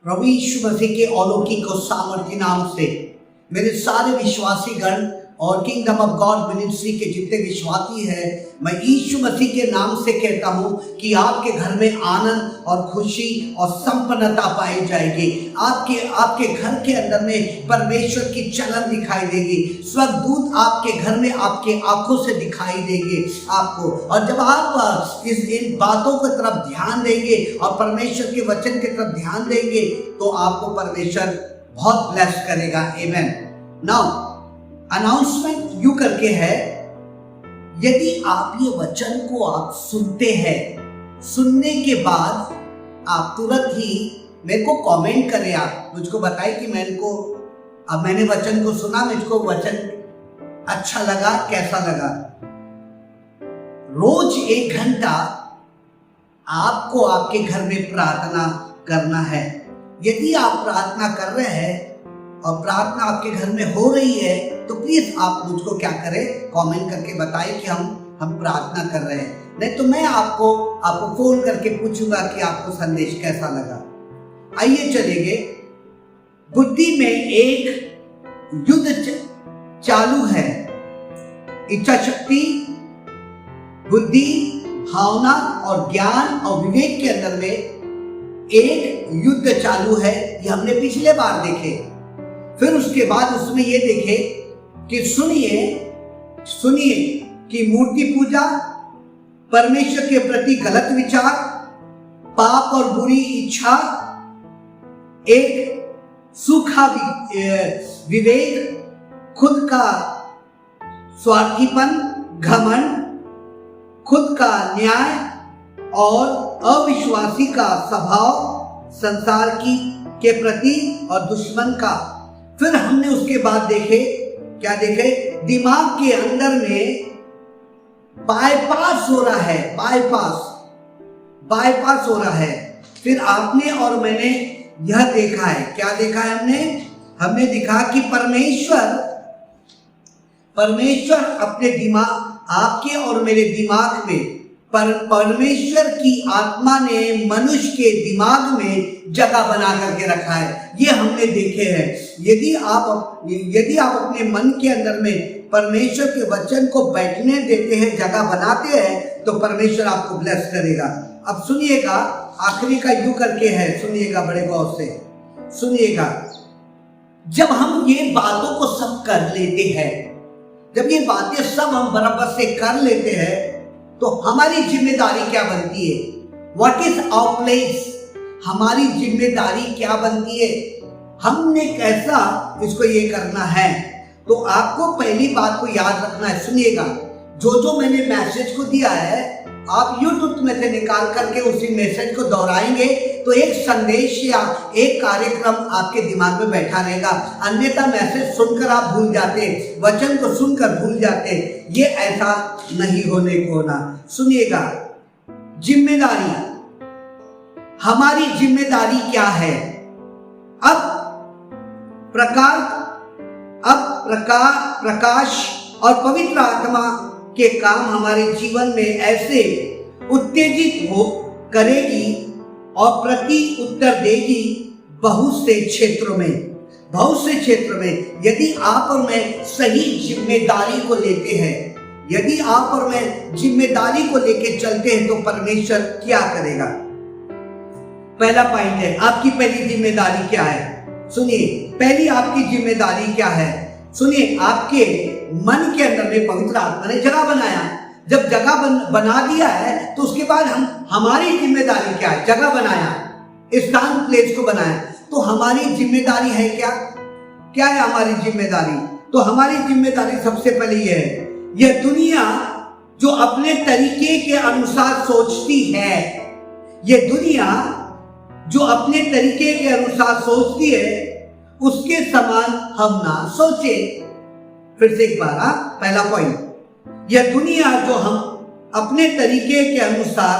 प्रभु यीशु मसीह के अलौकिक और सामर्थ्य नाम से मेरे सारे विश्वासी गण और किंगडम ऑफ गॉड मिनिस्ट्री के जितने विश्वासी हैं, मैं यीशु मसीह के नाम से कहता हूं कि आपके घर में आनंद और खुशी और संपन्नता पाई जाएगी। आपके घर के अंदर में परमेश्वर की चलन दिखाई देगी। स्वर्गदूत आपके घर में आपके आंखों से दिखाई देंगे आपको। और जब आप इन बातों की तरफ ध्यान देंगे और परमेश्वर के वचन की तरफ ध्यान देंगे तो आपको परमेश्वर बहुत ब्लेस करेगा। आमेन। नाउ अनाउंसमेंट यू करके है, यदि आप ये वचन को आप सुनते हैं, सुनने के बाद आप तुरंत ही मेरे को कमेंट करें, आप मुझको बताएं कि मैंने वचन को सुना, मुझको वचन अच्छा लगा, कैसा लगा। रोज 1 घंटा आपको आपके घर में प्रार्थना करना है। यदि आप प्रार्थना कर रहे हैं और प्रार्थना आपके घर में हो रही है तो प्लीज आप मुझको क्या करें, कमेंट करके बताएं कि हम प्रार्थना कर रहे हैं। नहीं तो मैं आपको फोन करके पूछूंगा कि आपको संदेश कैसा लगा। आइए चलेंगे। बुद्धि में एक युद्ध चालू है। इच्छा शक्ति, बुद्धि, भावना और ज्ञान और विवेक के अंदर में एक युद्ध चालू है। ये हमने पिछले बार देखे। फिर उसके बाद उसमें ये देखे कि सुनिए कि मूर्ति पूजा, परमेश्वर के प्रति गलत विचार, पाप और बुरी इच्छा, एक सूखा विवेक, खुद का स्वार्थीपन, घमंड, खुद का न्याय और अविश्वासी का स्वभाव, संसार के प्रति और दुश्मन का। फिर हमने उसके बाद देखे, क्या देखे, दिमाग के अंदर में बाईपास हो रहा है, बाईपास हो रहा है। फिर आपने और मैंने यह देखा है, क्या देखा है हमने देखा कि परमेश्वर अपने दिमाग, आपके और मेरे दिमाग में, परमेश्वर की आत्मा ने मनुष्य के दिमाग में जगह बना करके रखा है। ये हमने देखे हैं। यदि आप अपने मन के अंदर में परमेश्वर के वचन को बैठने देते हैं, जगह बनाते हैं, तो परमेश्वर आपको ब्लेस करेगा। अब सुनिएगा, आखिरी का यू करके है, सुनिएगा बड़े गौर से सुनिएगा। जब हम ये बातों को सब कर लेते हैं, जब ये बातें सब हम बराबर से कर लेते हैं, तो हमारी जिम्मेदारी क्या बनती है? What is our place? हमारी जिम्मेदारी क्या बनती है? हमने कैसा इसको ये करना है? तो आपको पहली बात को याद रखना है। सुनिएगा, जो मैंने मैसेज को दिया है, आप यूट्यूब में से निकाल करके उसी मैसेज को दोहराएंगे तो एक संदेश या एक कार्यक्रम आपके दिमाग में बैठा रहेगा। अन्यथा मैसेज सुनकर आप भूल जाते, वचन को सुनकर भूल जाते। ये ऐसा नहीं होने को होना। सुनिएगा, जिम्मेदारी, हमारी जिम्मेदारी क्या है? अब प्रकाश और पवित्र आत्मा के काम हमारे जीवन में ऐसे उत्तेजित हो करेगी और प्रति उत्तर देगी बहुत से क्षेत्रों में। यदि आप और मैं सही जिम्मेदारी को लेते हैं, यदि आप और मैं जिम्मेदारी को लेके चलते हैं, तो परमेश्वर क्या करेगा? पहला पॉइंट है, आपकी पहली जिम्मेदारी क्या है? सुनिए, पहली आपकी जिम्मेदारी क्या है? सुनिए, आपके मन के अंदर में पवित्र आत्मा ने जगह बनाया। जब जगह बना दिया है तो उसके बाद हमारी जिम्मेदारी क्या है? जगह बनाया, स्थान, प्लेस को बनाया। तो हमारी जिम्मेदारी है क्या है हमारी जिम्मेदारी? तो हमारी जिम्मेदारी सबसे पहले ये है, यह दुनिया जो अपने तरीके के अनुसार सोचती है, यह दुनिया जो अपने तरीके के अनुसार सोचती है, उसके समान हम ना सोचे। फिर से एक बार, पहला पॉइंट, यह दुनिया जो हम अपने तरीके के अनुसार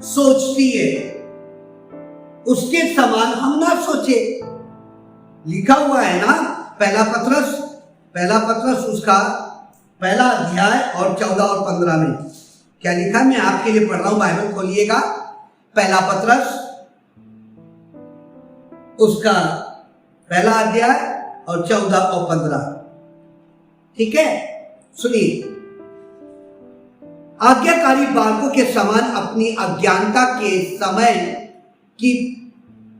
सोचती है, उसके समान हम ना सोचे। लिखा हुआ है ना, पहला पत्रस उसका पहला अध्याय और 14 और 15 में क्या लिखा है? मैं आपके लिए पढ़ रहा हूं, बाइबल खोलिएगा। पहला पत्रस उसका पहला अध्याय और 14 और 15। ठीक है, सुनिए। आज्ञाकारी बालकों के समान अपनी अज्ञानता के समय की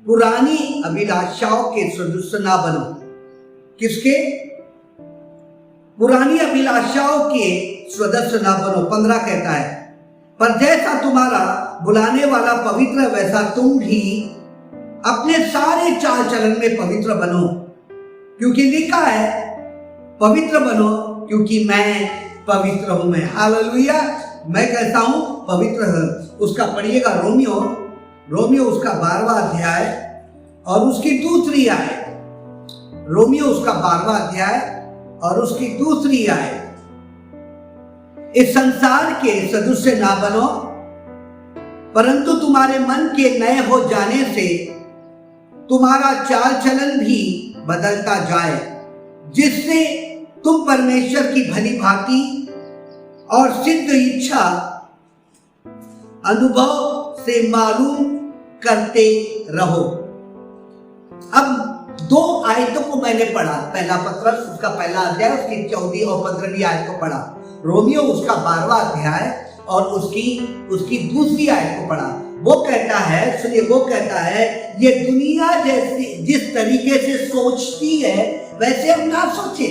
पुरानी अभिलाषाओं के सदृश ना बनो। किसके? पुरानी अभिलाषाओं के सदृश ना बनो। 15 कहता है, पर जैसा तुम्हारा बुलाने वाला पवित्र है वैसा तुम भी अपने सारे चाल चलन में पवित्र बनो, क्योंकि लिखा है पवित्र बनो क्योंकि मैं पवित्र हूं। मैं हालेलुया, मैं कहता हूं पवित्र है। उसका पढ़िएगा रोमियो उसका 12वां अध्याय और उसकी दूसरी आयत। रोमियो उसका 12वां अध्याय और उसकी दूसरी आयत। इस संसार के सदृश ना बनो, परंतु तुम्हारे मन के नए हो जाने से तुम्हारा चाल चलन भी बदलता जाए, जिससे तुम परमेश्वर की भली भांति और सिद्ध इच्छा अनुभव से मालूम करते रहो। अब 2 आयतों को मैंने पढ़ा, पहला पत्रस उसका पहला अध्याय उसकी 14 और 15वीं आयत को पढ़ा, रोमियो उसका 12वां अध्याय और उसकी दूसरी आयत को पढ़ा। वो कहता है, सुनिए, वो कहता है ये दुनिया जैसी जिस तरीके से सोचती है वैसे हम ना सोचे।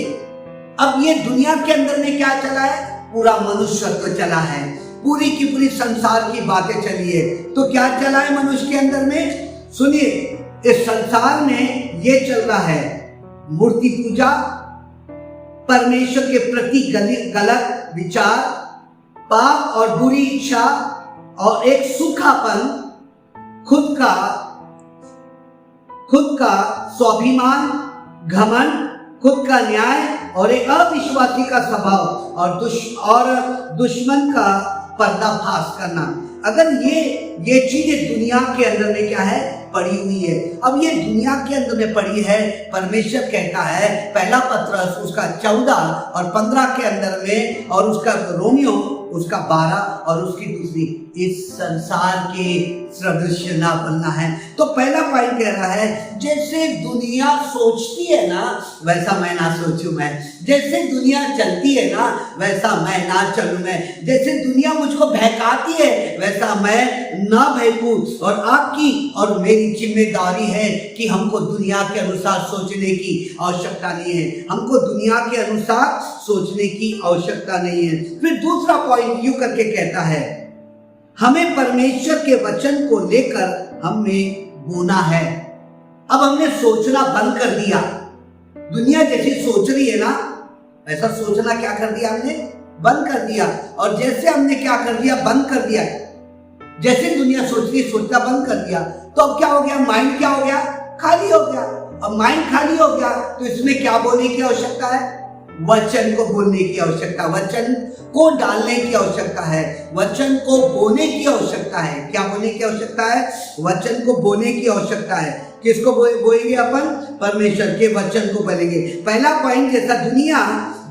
अब ये दुनिया के अंदर में क्या चला है? पूरा मनुष्यत्व चला है, पूरी की पूरी संसार की बातें चली है। तो क्या चला है मनुष्य के अंदर में? सुनिए, इस संसार में ये चल रहा है मूर्ति पूजा, परमेश्वर के प्रति गलत विचार, पाप और बुरी इच्छा और एक सूखापन, खुद का स्वाभिमान, घमंड, खुद का न्याय और एक अविश्वासी का स्वभाव और दुश्मन का पर्दाफाश करना। अगर ये चीजें दुनिया के अंदर में क्या है? पड़ी हुई है। अब ये दुनिया के अंदर में पड़ी है, परमेश्वर कहता है पहला पत्रस उसका 14 और 15 के अंदर में और उसका रोमियो उसका 12 और उसकी दूसरी, इस संसार के सदृश ना बनना है। तो पहला पॉइंट कह रहा है जैसे दुनिया सोचती है ना वैसा मैं ना सोचूं, मैं जैसे दुनिया चलती है ना वैसा मैं ना चलूं, मैं जैसे दुनिया मुझको बहकाती है वैसा मैं ना बहकूं। और आपकी और मेरी जिम्मेदारी है कि हमको दुनिया के अनुसार सोचने की आवश्यकता नहीं है, हमको दुनिया के अनुसार सोचने की आवश्यकता नहीं है। फिर दूसरा पॉइंट यूं करके कहता है हमें परमेश्वर के वचन को लेकर हमें बोना है। अब हमने सोचना बंद कर दिया, दुनिया जैसी सोच रही है ना ऐसा सोचना क्या कर दिया हमने? बंद कर दिया। और जैसे हमने क्या कर दिया? बंद कर दिया। जैसे दुनिया सोच रही सोचना बंद कर दिया तो अब क्या हो गया? माइंड क्या हो गया? खाली हो गया। अब माइंड खाली हो गया तो इसमें क्या बोलने की आवश्यकता है? वचन को बोलने की आवश्यकता, वचन को डालने की आवश्यकता है, वचन को बोने की आवश्यकता है। क्या बोलने की आवश्यकता है? वचन को बोने की आवश्यकता है। किसको बोएंगे अपन? परमेश्वर के वचन को बोलेंगे। पहला पॉइंट, जैसा दुनिया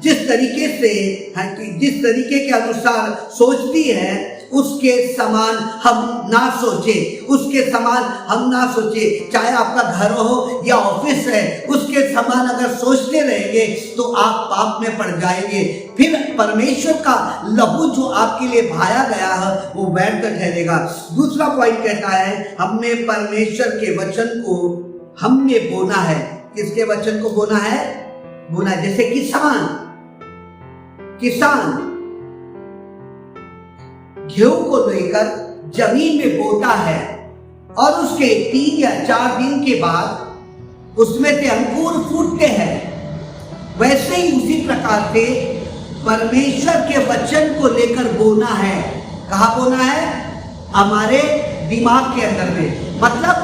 जिस तरीके के अनुसार सोचती है उसके समान हम ना सोचे, उसके समान हम ना सोचे। चाहे आपका घर हो या ऑफिस है, उसके समान अगर सोचते रहेंगे तो आप पाप में पड़ जाएंगे। फिर परमेश्वर का लहू जो आपके लिए बहाया गया है वो व्यर्थ ठहरेगा। दूसरा पॉइंट कहता है हमने परमेश्वर के वचन को हमने बोना है। किसके वचन को बोना है? बोना जैसे किसान गेहूं को लेकर जमीन में बोता है और उसके 3 या 4 दिन के बाद उसमें से अंकुर फूटते हैं, वैसे ही उसी प्रकार से परमेश्वर के वचन को लेकर बोना है। कहाँ बोना है? हमारे दिमाग के अंदर में। मतलब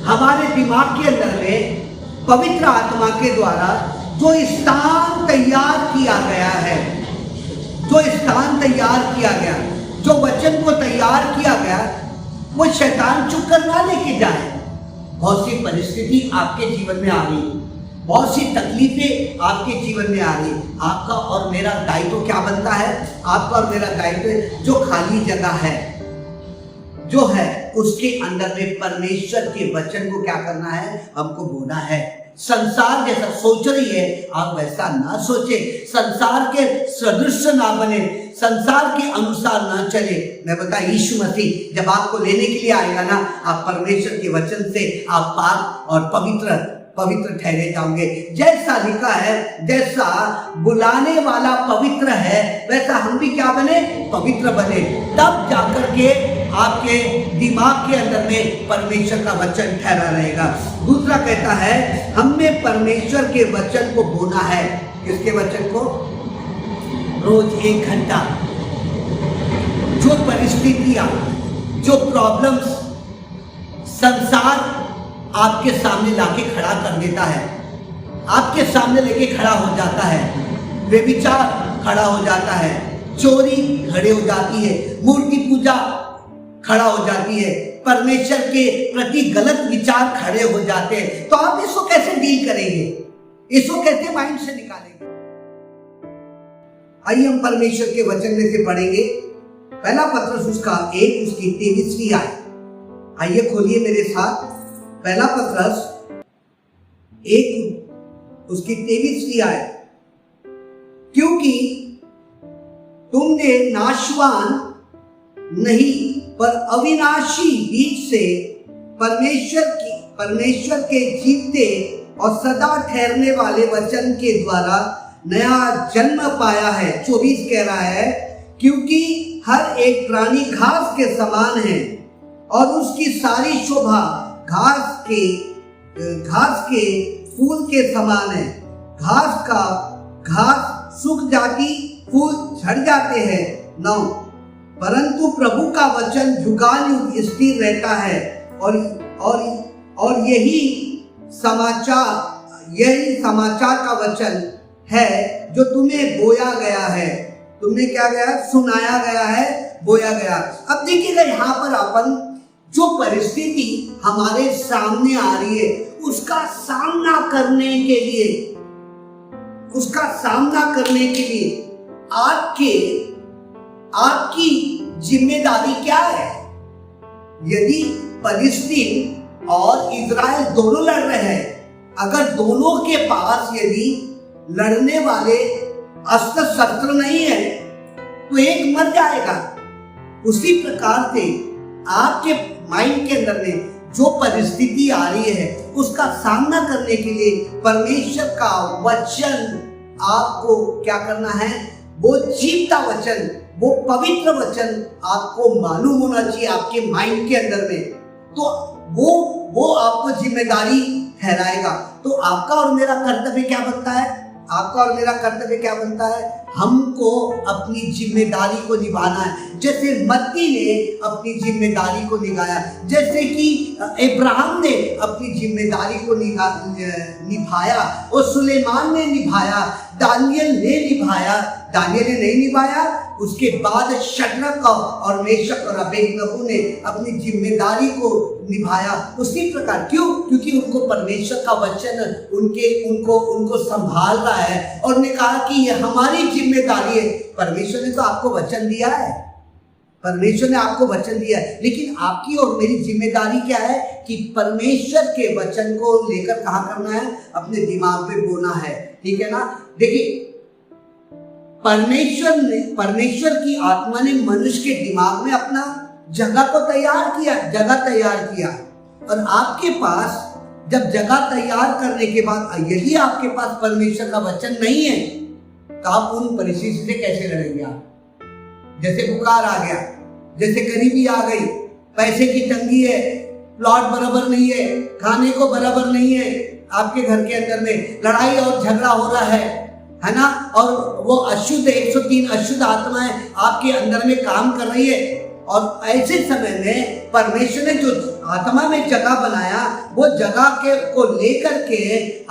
हमारे दिमाग के अंदर में पवित्र आत्मा के द्वारा जो स्थान तैयार किया गया है, जो स्थान तैयार किया गया, जो वचन को तैयार किया गया, वो शैतान चुप कर ना लेके जाए। बहुत सी परिस्थिति आपके जीवन में आ रही, बहुत सी तकलीफें आपके जीवन में आ रही। आपका और मेरा दायित्व क्या बनता है? आपका और मेरा दायित्व जो खाली जगह है, जो है उसके अंदर में परमेश्वर के वचन को क्या करना है, हमको बोना है। संसार जैसा सोच रही है आप वैसा ना सोचे, संसार के सदृश ना बने, संसार के अनुसार ना चले। मैं बता, यीशु मसीह जब आपको लेने के लिए आएगा ना, आप परमेश्वर के वचन से आप पाक और पवित्र ठहरे जाओगे। जैसा लिखा है, जैसा बुलाने वाला पवित्र है वैसा हम भी क्या बने, पवित्र बने। तब जाकर के आपके दिमाग के अंदर में परमेश्वर का वचन ठहरा रहेगा। दूसरा कहता है हमें परमेश्वर के वचन को बोना है। किसके वचन को? रोज 1 घंटा। जो परिस्थितियां, जो प्रॉब्लम्स संसार आपके सामने लाके खड़ा कर देता है, आपके सामने लेके खड़ा हो जाता है, व्यभिचार खड़ा हो जाता है, चोरी खड़े हो जाती है, मूर्ति पूजा खड़ा हो जाती है, परमेश्वर के प्रति गलत विचार खड़े हो जाते हैं, तो आप इसको कैसे डील करेंगे, इसको कैसे माइंड से निकालेंगे? आइए हम परमेश्वर के वचन में से पढ़ेंगे। पहला पत्रस उसका 1 उसकी 23वीं आयत। आइए खोलिए मेरे साथ, पहला पत्रस 1 उसकी 23वीं आयत। क्योंकि तुमने नाशवान नहीं पर अविनाशी बीज से परमेश्वर के जीवते और सदा ठहरने वाले वचन के द्वारा नया जन्म पाया है। 24 कह रहा है, क्योंकि हर एक प्राणी घास के समान है और उसकी सारी शोभा घास के फूल के समान है। घास सूख जाती, फूल झड़ जाते हैं। 9 परंतु प्रभु का वचन युगान युग स्थिर रहता है और यही समाचार का वचन है जो तुम्हें बोया गया है। तुमने क्या गया? सुनाया गया है, बोया गया। अब देखिएगा यहाँ पर अपन जो परिस्थिति हमारे सामने आ रही है उसका सामना करने के लिए आपकी जिम्मेदारी क्या है? यदि फिलिस्तीन और इजराइल दोनों लड़ रहे हैं, अगर दोनों के पास यदि लड़ने वाले अस्त्र शस्त्र नहीं है तो एक मर जाएगा। उसी प्रकार से आपके माइंड के अंदर में जो परिस्थिति आ रही है उसका सामना करने के लिए परमेश्वर का वचन आपको क्या करना है? वो जीवता वचन, वो पवित्र वचन आपको मालूम होना चाहिए आपके माइंड के अंदर में। तो वो आपको जिम्मेदारी ठहराएगा। तो आपका और मेरा कर्तव्य क्या बनता है? हमको अपनी जिम्मेदारी को निभाना है। जैसे मत्ती ने अपनी जिम्मेदारी को निभाया, जैसे कि इब्राहिम ने अपनी जिम्मेदारी को निभाया और सुलेमान ने निभाया, दानियल ने नहीं निभाया। उसके बाद शद्रक और मेशक और अबेदनगो ने अपनी जिम्मेदारी को निभाया। उसी प्रकार क्यों? क्योंकि उनको परमेश्वर का वचन उनको संभाल रहा है और ने कहा कि ये हमारी जिम्मेदारी है। परमेश्वर ने तो आपको वचन दिया है, लेकिन आपकी और मेरी जिम्मेदारी क्या है कि परमेश्वर के वचन को लेकर कहाँ करना है? अपने दिमाग में बोना है। ठीक है ना? देखिए, परमेश्वर की आत्मा ने मनुष्य के दिमाग में अपना जगह तैयार किया और आपके पास जब जगह तैयार करने के बाद यदि आपके पास परमेश्वर का वचन नहीं है तो आप उन परिस्थिति से कैसे लड़ेंगे? आप जैसे बुखार आ गया, जैसे गरीबी आ गई, पैसे की तंगी है, प्लॉट बराबर नहीं है, खाने को बराबर नहीं है, आपके घर के अंदर में लड़ाई और झगड़ा हो रहा है ना? और वो अशुद्ध 103 अशुद्ध आत्माएं आपके अंदर में काम कर रही है। और ऐसे समय में परमेश्वर ने जो आत्मा में जगह बनाया, वो जगह को लेकर के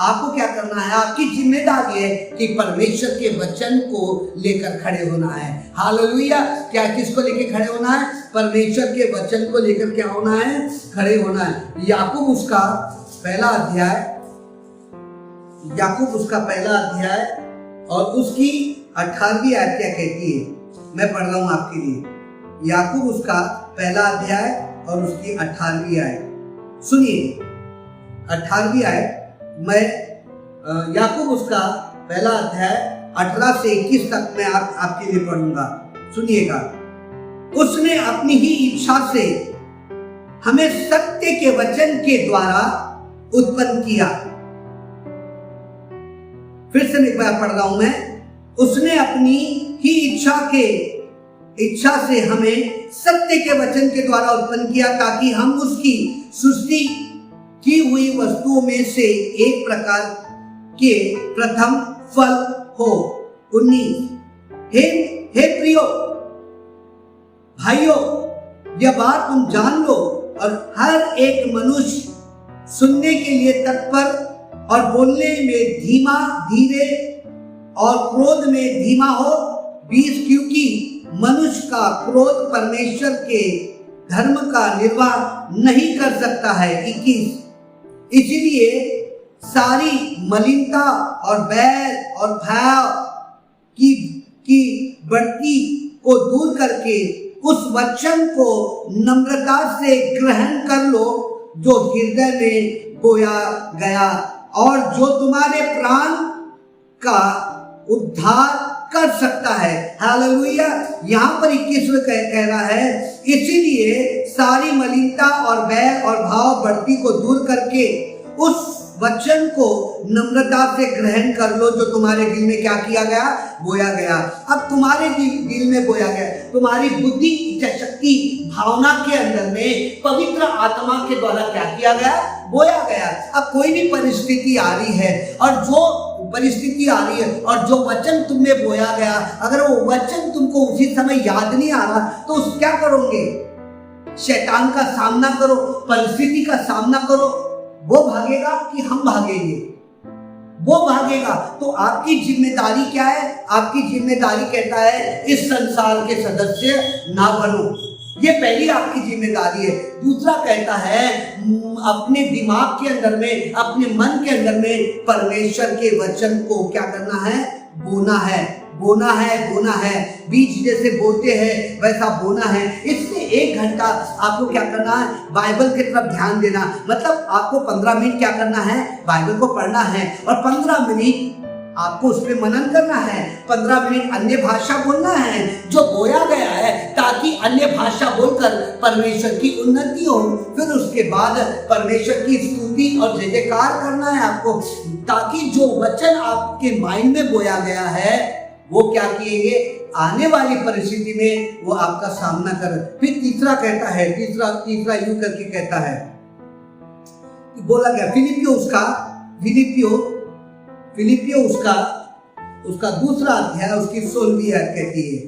आपको क्या करना है? आपकी जिम्मेदारी है कि परमेश्वर के वचन को लेकर खड़े होना है। हालेलुया! क्या किसको लेकर खड़े होना है? परमेश्वर के वचन को लेकर क्या होना है? खड़े होना है। याकूब उसका पहला अध्याय और उसकी 18वीं आयत क्या कहती है? मैं पढ़ रहा हूं आपके लिए। याकूब उसका पहला अध्याय और उसकी 18वीं आयत। सुनिए 18वीं आयत, मैं याकूब उसका पहला अध्याय 18 से 21 तक मैं आपके लिए पढ़ूंगा। सुनिएगा। उसने अपनी ही इच्छा से हमें सत्य के वचन के द्वारा उत्पन्न किया। फिर से एक बार पढ़ रहा हूं मैं। उसने अपनी ही इच्छा से हमें सत्य के वचन के द्वारा उत्पन्न किया, ताकि हम उसकी सृष्टि की हुई वस्तुओं में से एक प्रकार के प्रथम फल हो। 19 हे प्रियो भाइयों, यह बात तुम जान लो और हर एक मनुष्य सुनने के लिए तत्पर और बोलने में धीरे और क्रोध में धीमा हो। 20 क्योंकि मनुष्य का क्रोध परमेश्वर के धर्म का निर्वाह नहीं कर सकता है। 21 इसीलिए सारी मलिनता और बैर और भाव की बढ़ती को दूर करके उस वचन को नम्रता से ग्रहण कर लो जो हृदय में बोया गया और जो तुम्हारे प्राण का उद्धार कर सकता है। हालेलुया। यहाँ पर 21 कह रहा है, इसीलिए सारी मलिनता और बैर और भाव बढ़ती को दूर करके उस वचन को नम्रता से ग्रहण कर लो जो तुम्हारे दिल में क्या किया गया, बोया गया। अब तुम्हारे दिल में बोया गया, तुम्हारी बुद्धि, इच्छा शक्ति, भावना के अंदर में पवित्र आत्मा के द्वारा क्या किया गया, बोया गया। अब कोई भी परिस्थिति आ रही है और जो परिस्थिति आ रही है और जो वचन तुमने बोया गया, अगर वो वचन तुमको उसी समय याद नहीं आ रहा तो क्या करोगे? शैतान का सामना करो, परिस्थिति का सामना करो। वो भागेगा कि हम भागेंगे? वो भागेगा। तो आपकी जिम्मेदारी क्या है? आपकी जिम्मेदारी कहता है इस संसार के सदस्य ना बनो। ये पहली आपकी जिम्मेदारी है। दूसरा कहता है अपने दिमाग के अंदर में, अपने मन के अंदर में परमेश्वर के वचन को क्या करना है, बोना है, बोना है, बोना है। बीज जैसे बोते हैं वैसा बोना है। इसमें 1 घंटा आपको क्या करना है, बाइबल की तरफ ध्यान देना। मतलब आपको 15 मिनट क्या करना है, बाइबल को पढ़ना है और 15 मिनट आपको उस पर मनन करना है। 15 मिनट अन्य भाषा बोलना है जो बोया गया है, ताकि अन्य भाषा बोलकर परमेश्वर की उन्नति हो। फिर उसके बाद परमेश्वर की स्तुति और जय जयकार करना है आपको, ताकि जो वचन आपके माइंड में बोया गया है वो क्या किएंगे, आने वाली परिस्थिति में वो आपका सामना कर। फिर तीसरा कहता है, तीसरा यूं करके कहता है, बोला गया फिलिपियो उसका दूसरा अध्याय उसकी 16वीं आयत कहती है।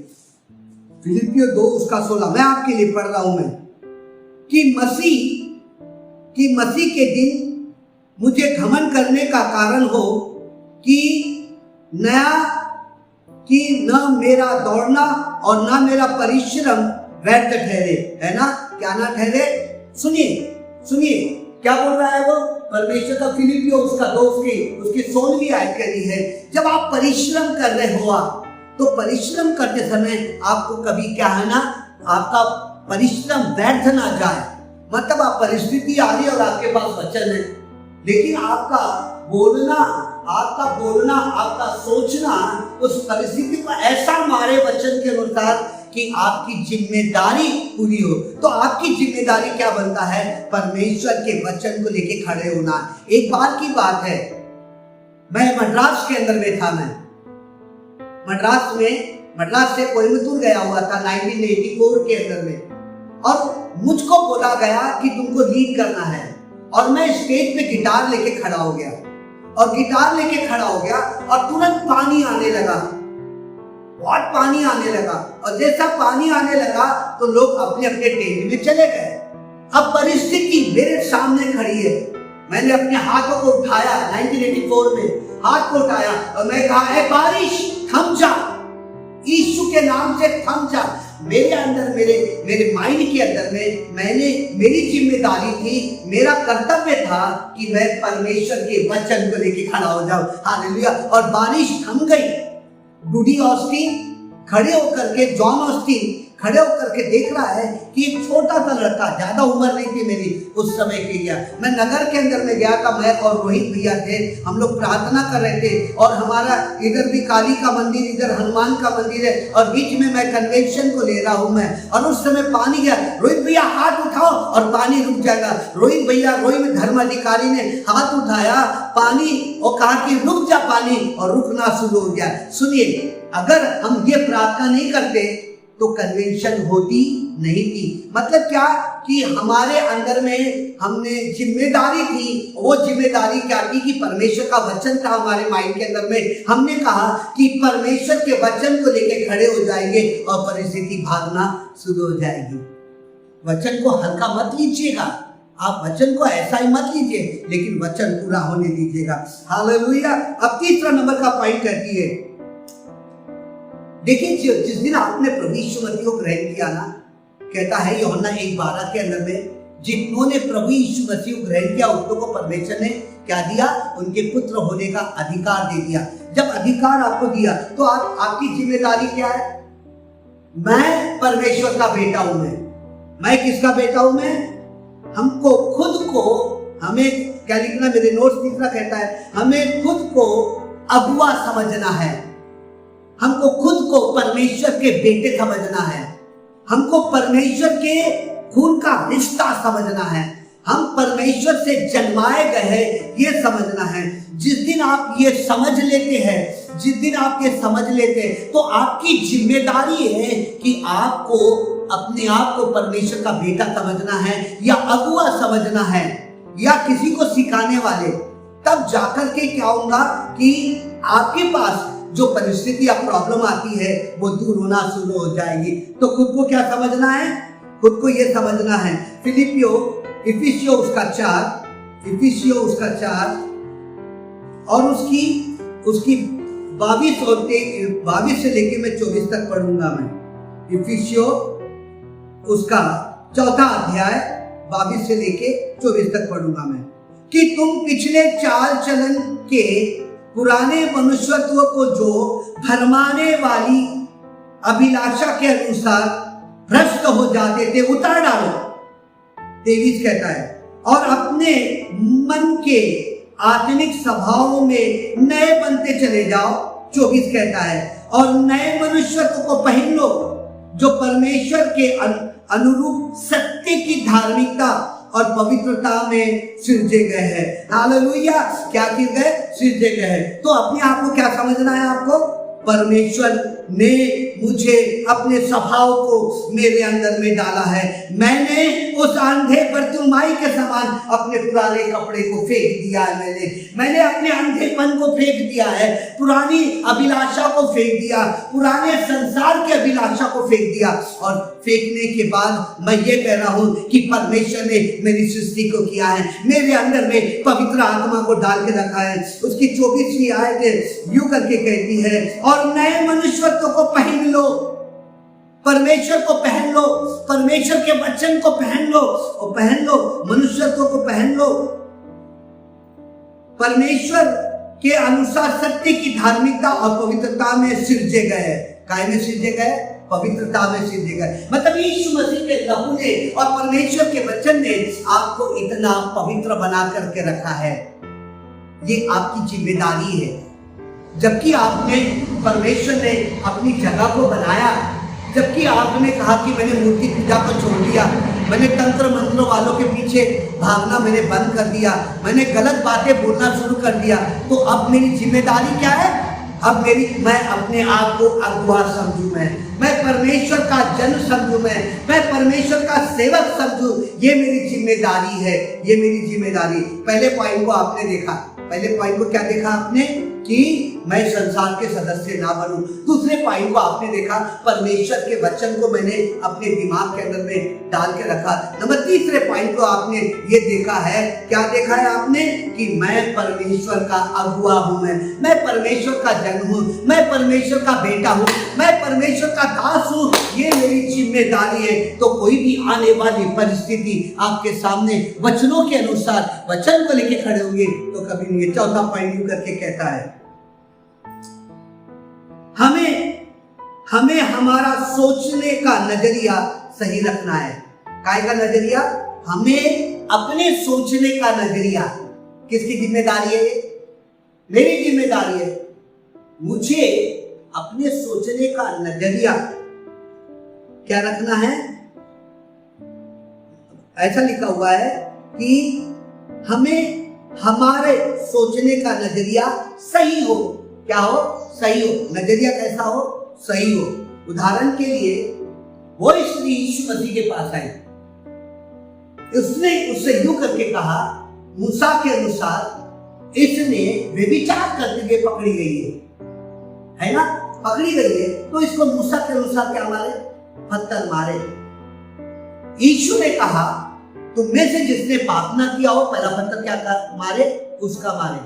फिलिपियो 2 उसका 16 मैं आपके लिए पढ़ रहा हूं मैं, कि मसीह के दिन मुझे घमंड करने का कारण हो कि न मेरा दौड़ना और न मेरा परिश्रम व्यर्थ ठहरे। है ना? क्या ना ठहरे? सुनिए क्या बोल रहा है वो परमेश्वर का। फिलिपियो उसका 2 उसकी 16वीं आयत कह रही है, जब आप परिश्रम कर रहे हो तो परिश्रम करते समय आपको कभी क्या है ना, आपका परिश्रम व्यर्थ ना जाए। मतलब आप परिस्थिति आ रही है और आपके पास वचन है, लेकिन आपका बोलना, आपका सोचना उस परिस्थिति को ऐसा मारे वचन के अनुसार कि आपकी जिम्मेदारी पूरी हो। तो आपकी जिम्मेदारी क्या बनता है, परमेश्वर के वचन को लेके खड़े होना। एक बार की बात है, मैं मद्रास के अंदर में था। मैं मद्रास से कोयम्बतूर गया हुआ था 1984 के अंदर में, और मुझको बोला गया कि तुमको लीड करना है। और मैं स्टेज पे गिटार लेके खड़ा हो गया और तुरंत पानी आने लगा, बहुत पानी आने लगा। और जैसा पानी आने लगा तो लोग अपने अपने टेंट में चले गए। अब परिस्थिति मेरे सामने खड़ी है। मैंने अपने हाथों को उठाया, 1984 में हाथ को उठाया और मैं कहा, ए बारिश थम जा, यीशु के नाम से थम जा। मेरे अंदर, मेरे माइंड के अंदर में मेरी जिम्मेदारी थी, मेरा कर्तव्य था कि मैं परमेश्वर के वचन को लेके खड़ा हो जाऊं। हालेलुया। और बारिश थम गई। डूडी ऑस्टिन खड़े होकर के, जॉन ऑस्टिन खड़े होकर के देख रहा है कि एक छोटा सा लड़का, ज्यादा उम्र नहीं थी मेरी उस समय की, गया मैं नगर के अंदर में गया था, मैं और रोहित भैया थे, हम लोग प्रार्थना कर रहे थे और हमारा इधर भी काली का मंदिर, इधर हनुमान का मंदिर है और बीच में मैं कन्वेंशन को ले रहा हूं मैं, और उस समय पानी गया, रोहित भैया हाथ उठाओ और पानी रुक जाएगा। रोहित धर्म अधिकारी ने हाथ उठाया, पानी, और कहा कि रुक जा पानी, और रुकना शुरू हो गया। सुनिए, अगर हम ये प्रार्थना नहीं करते तो कन्वेंशन होती नहीं थी। मतलब क्या कि हमारे अंदर में हमने जिम्मेदारी थी, वो जिम्मेदारी क्या थी कि परमेश्वर का वचन था हमारे माइंड के अंदर में, हमने कहा कि परमेश्वर के वचन को लेके खड़े हो जाएंगे और परिस्थिति भागना शुरू हो जाएगी। वचन को हल्का मत लीजिएगा, आप वचन को ऐसा ही मत लीजिए, लेकिन वचन पूरा होने दीजिएगा। हालेलुया। अब तीसरा नंबर का पॉइंट कहती है, देखिए जिस दिन आपने प्रभु यीशु मसीह को ग्रहण किया ना, कहता है यूहन्ना 1:12 के अंदर में, जिन्होंने प्रभु यीशु मसीह को ग्रहण किया उसको को परमेश्वर ने क्या दिया? उनके पुत्र होने का अधिकार दे दिया। जब अधिकार आपको दिया तो आपकी जिम्मेदारी क्या है? मैं परमेश्वर का बेटा हूं। मैं किसका बेटा हूं? हमको खुद को, हमें क्या लिखना, मेरे नोट्स तीसरा कहता है, हमें खुद को अगुआ समझना है, हमको खुद को परमेश्वर के बेटे समझना है, हमको परमेश्वर के खून का रिश्ता समझना है, हम परमेश्वर से जन्माए गए हैं ये समझना है। जिस दिन आप ये समझ लेते हैं, जिस दिन आप ये समझ लेते हैं, तो आपकी जिम्मेदारी है कि आपको अपने आप को परमेश्वर का बेटा समझना है या अगुआ समझना है या किसी को सिखाने वाले। तब जाकर के क्या होगा कि आपके पास जो परिस्थिति या प्रॉब्लम आती है वो दूर होना शुरू हो जाएगी। तो खुद को क्या समझना है? खुद को ये समझना है, इफिसियो उसका 4 और उसकी 22 से लेके मैं 24 तक पढ़ूंगा। मैं इफिसियो उसका 4 अध्याय 22 से लेके 24 तक पढ़ूंगा मैं, कि तुम पिछले चाल चलन के पुराने मनुष्यत्व को जो भरमाने वाली अभिलाषा के अनुसार भ्रष्ट हो जाते थे उतार डालो। 23 कहता है, और अपने मन के आत्मिक स्वभाव में नए बनते चले जाओ। 24 कहता है, और नए मनुष्यत्व को पहन लो जो परमेश्वर के अनुरूप सत्य की धार्मिकता और पवित्रता में सिरजे गए हैं। हालेलुया। क्या किए गए? सिरजे गए हैं। तो अपने आप को क्या समझना है? आपको परमेश्वर ने मुझे अपने स्वभाव को मेरे अंदर में डाला है। मैंने उस अंधे बरतिमाई के समान अपने पुराने कपड़े को फेंक दिया है। मैंने अपने अंधेपन को फेंक दिया है, पुरानी अभिलाषा को फेंक दिया, पुराने संसार की अभिलाषा को फेंक दिया। और फेंकने के बाद मैं ये कह रहा हूं कि परमेश्वर ने मेरी सृष्टि को किया है, मेरे अंदर में पवित्र आत्मा को डाल के रखा है। उसकी 24वीं आयत यूं करके कहती है, और नए मनुष्यत्व को पहन लो। परमेश्वर को पहन लो, परमेश्वर के वचन को पहन लो, और पहन लो मनुष्यत्व को पहन लो। परमेश्वर के अनुसार सत्य की धार्मिकता और पवित्रता में सिरजे गए। काय में सिरजे गए? पवित्रता में सिरजे गए। मतलब यीशु मसीह के लहू ने और परमेश्वर के वचन ने आपको इतना पवित्र बना करके रखा है। ये आपकी जिम्मेदारी है। जबकि आपने, परमेश्वर ने अपनी जगह को बनाया, जबकि आपने कहा कि मैंने मूर्ति पूजा को छोड़ दिया, मैंने तंत्र मंत्रों वालों के पीछे भागना मैंने बंद कर दिया, मैंने गलत बातें बोलना शुरू कर दिया, तो अब मेरी जिम्मेदारी क्या है? अब मैं अपने आप को अगुआ समझूं, मैं परमेश्वर का जन समझूं, मैं परमेश्वर का सेवक समझूं। ये मेरी जिम्मेदारी है, ये मेरी जिम्मेदारी। पहले पॉइंट को आपने देखा, पहले पॉइंट को क्या देखा आपने? कि मैं संसार के सदस्य ना बनूं। दूसरे पॉइंट को आपने देखा, परमेश्वर के वचन को मैंने अपने दिमाग के अंदर में डाल के रखा। नंबर तीसरे पॉइंट को आपने ये देखा है, क्या देखा है आपने? कि मैं परमेश्वर का अगुआ हूं, मैं परमेश्वर का जन हूं, मैं परमेश्वर का बेटा हूं, मैं परमेश्वर का दास हूं। ये मेरी जिम्मेदारी है। तो कोई भी आने वाली परिस्थिति आपके सामने वचनों के अनुसार वचन को लेके खड़े होंगे तो कभी नहीं। चौथा पॉइंट करके कहता है, हमें हमारा सोचने का नजरिया सही रखना है। काय का नजरिया? हमें अपने सोचने का नजरिया। किसकी जिम्मेदारी है ये? मेरी जिम्मेदारी है। मुझे अपने सोचने का नजरिया क्या रखना है? ऐसा लिखा हुआ है कि हमें हमारे सोचने का नजरिया सही हो। क्या हो? सही हो। नजरिया कैसा हो? सही हो। उदाहरण के लिए वो स्त्री यीशु मसीह के पास आई, उसने उससे यूं करके कहा, मूसा के अनुसार इसने व्यभिचार करते हुए पकड़ी गई है ना? पकड़ी गई है तो इसको मूसा के अनुसार क्या मारे? पत्थर मारे। यीशु ने कहा, तुम में से जिसने पाप ना किया हो पहला पत्थर क्या कर मारे? उसका मारे।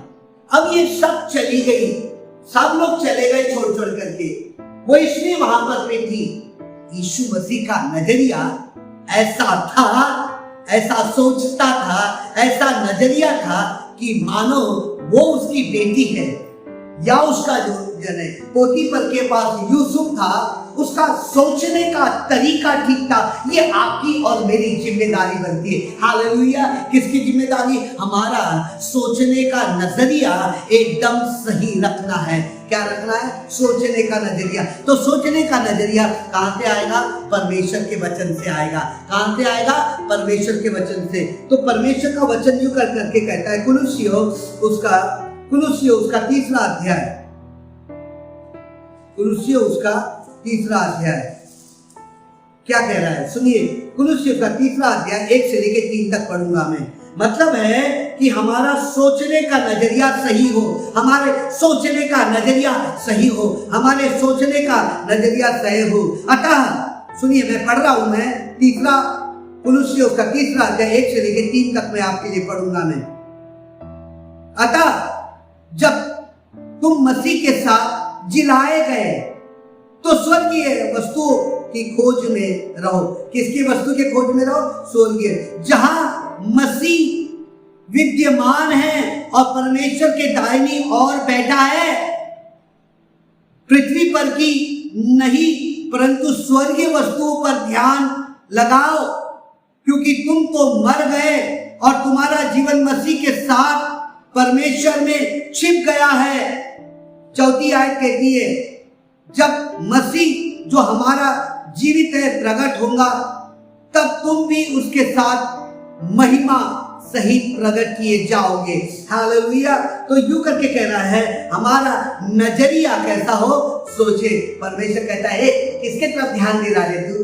अब ये सब चली गई, सब लोग चले गए छोड़ छोड़ करके, वो इसलिए वहां पर बैठी। यीशु मसीह का नजरिया ऐसा था, ऐसा सोचता था, ऐसा नजरिया था कि मानो वो उसकी बेटी है, या उसका जो पोतीफर के पास यूसुफ था, उसका सोचने का तरीका ठीक था। ये आपकी और मेरी जिम्मेदारी बनती है। हालेलुया। किसकी जिम्मेदारी? हमारा सोचने का नजरिया एकदम सही रखना है। क्या रखना है? सोचने का नजरिया। तो सोचने का नजरिया कहां से आएगा? परमेश्वर के वचन से आएगा। कहां से आएगा? परमेश्वर के वचन से। तो परमेश्वर का वचन यूं कर करके कहता है, कुलुस्सियों उसका तीसरा अध्याय, कुलुस्सियों उसका तीसरा अध्याय क्या कह रहा है? सुनिए, कुलुस्सियों का तीसरा अध्याय 1 से लेकर 3 तक पढ़ूंगा मैं। मतलब है कि हमारा सोचने का नजरिया सही हो, हमारे सोचने का नजरिया सही हो, हमारे सोचने का नजरिया सही हो। अतः सुनिए, मैं पढ़ रहा हूं, मैं तीसरा कुलुस्सियों का तीसरा अध्याय 1 से लेकर 3 तक मैं आपके लिए पढ़ूंगा मैं। अतः जब तुम मसीह के साथ जिलाए गए तो स्वर्गीय वस्तु की खोज में रहो। किसकी वस्तु के खोज में रहो? स्वर्गीय, जहां मसीह विद्यमान है और परमेश्वर के दाहिनी ओर बैठा है। पृथ्वी पर की नहीं परंतु स्वर्गीय वस्तुओं पर ध्यान लगाओ, क्योंकि तुम तो मर गए और तुम्हारा जीवन मसीह के साथ परमेश्वर में छिप गया है। चौथी आयत कहती है, जब मसीह जो हमारा जीवित है प्रकट होगा, तब तुम भी उसके साथ महिमा सहित प्रकट किए जाओगे। हालेलुया। तो यूं करके कह रहा है, हमारा नजरिया कैसा हो? सोचे। परमेश्वर कहता है, किसके तरफ ध्यान दे रहा है तू?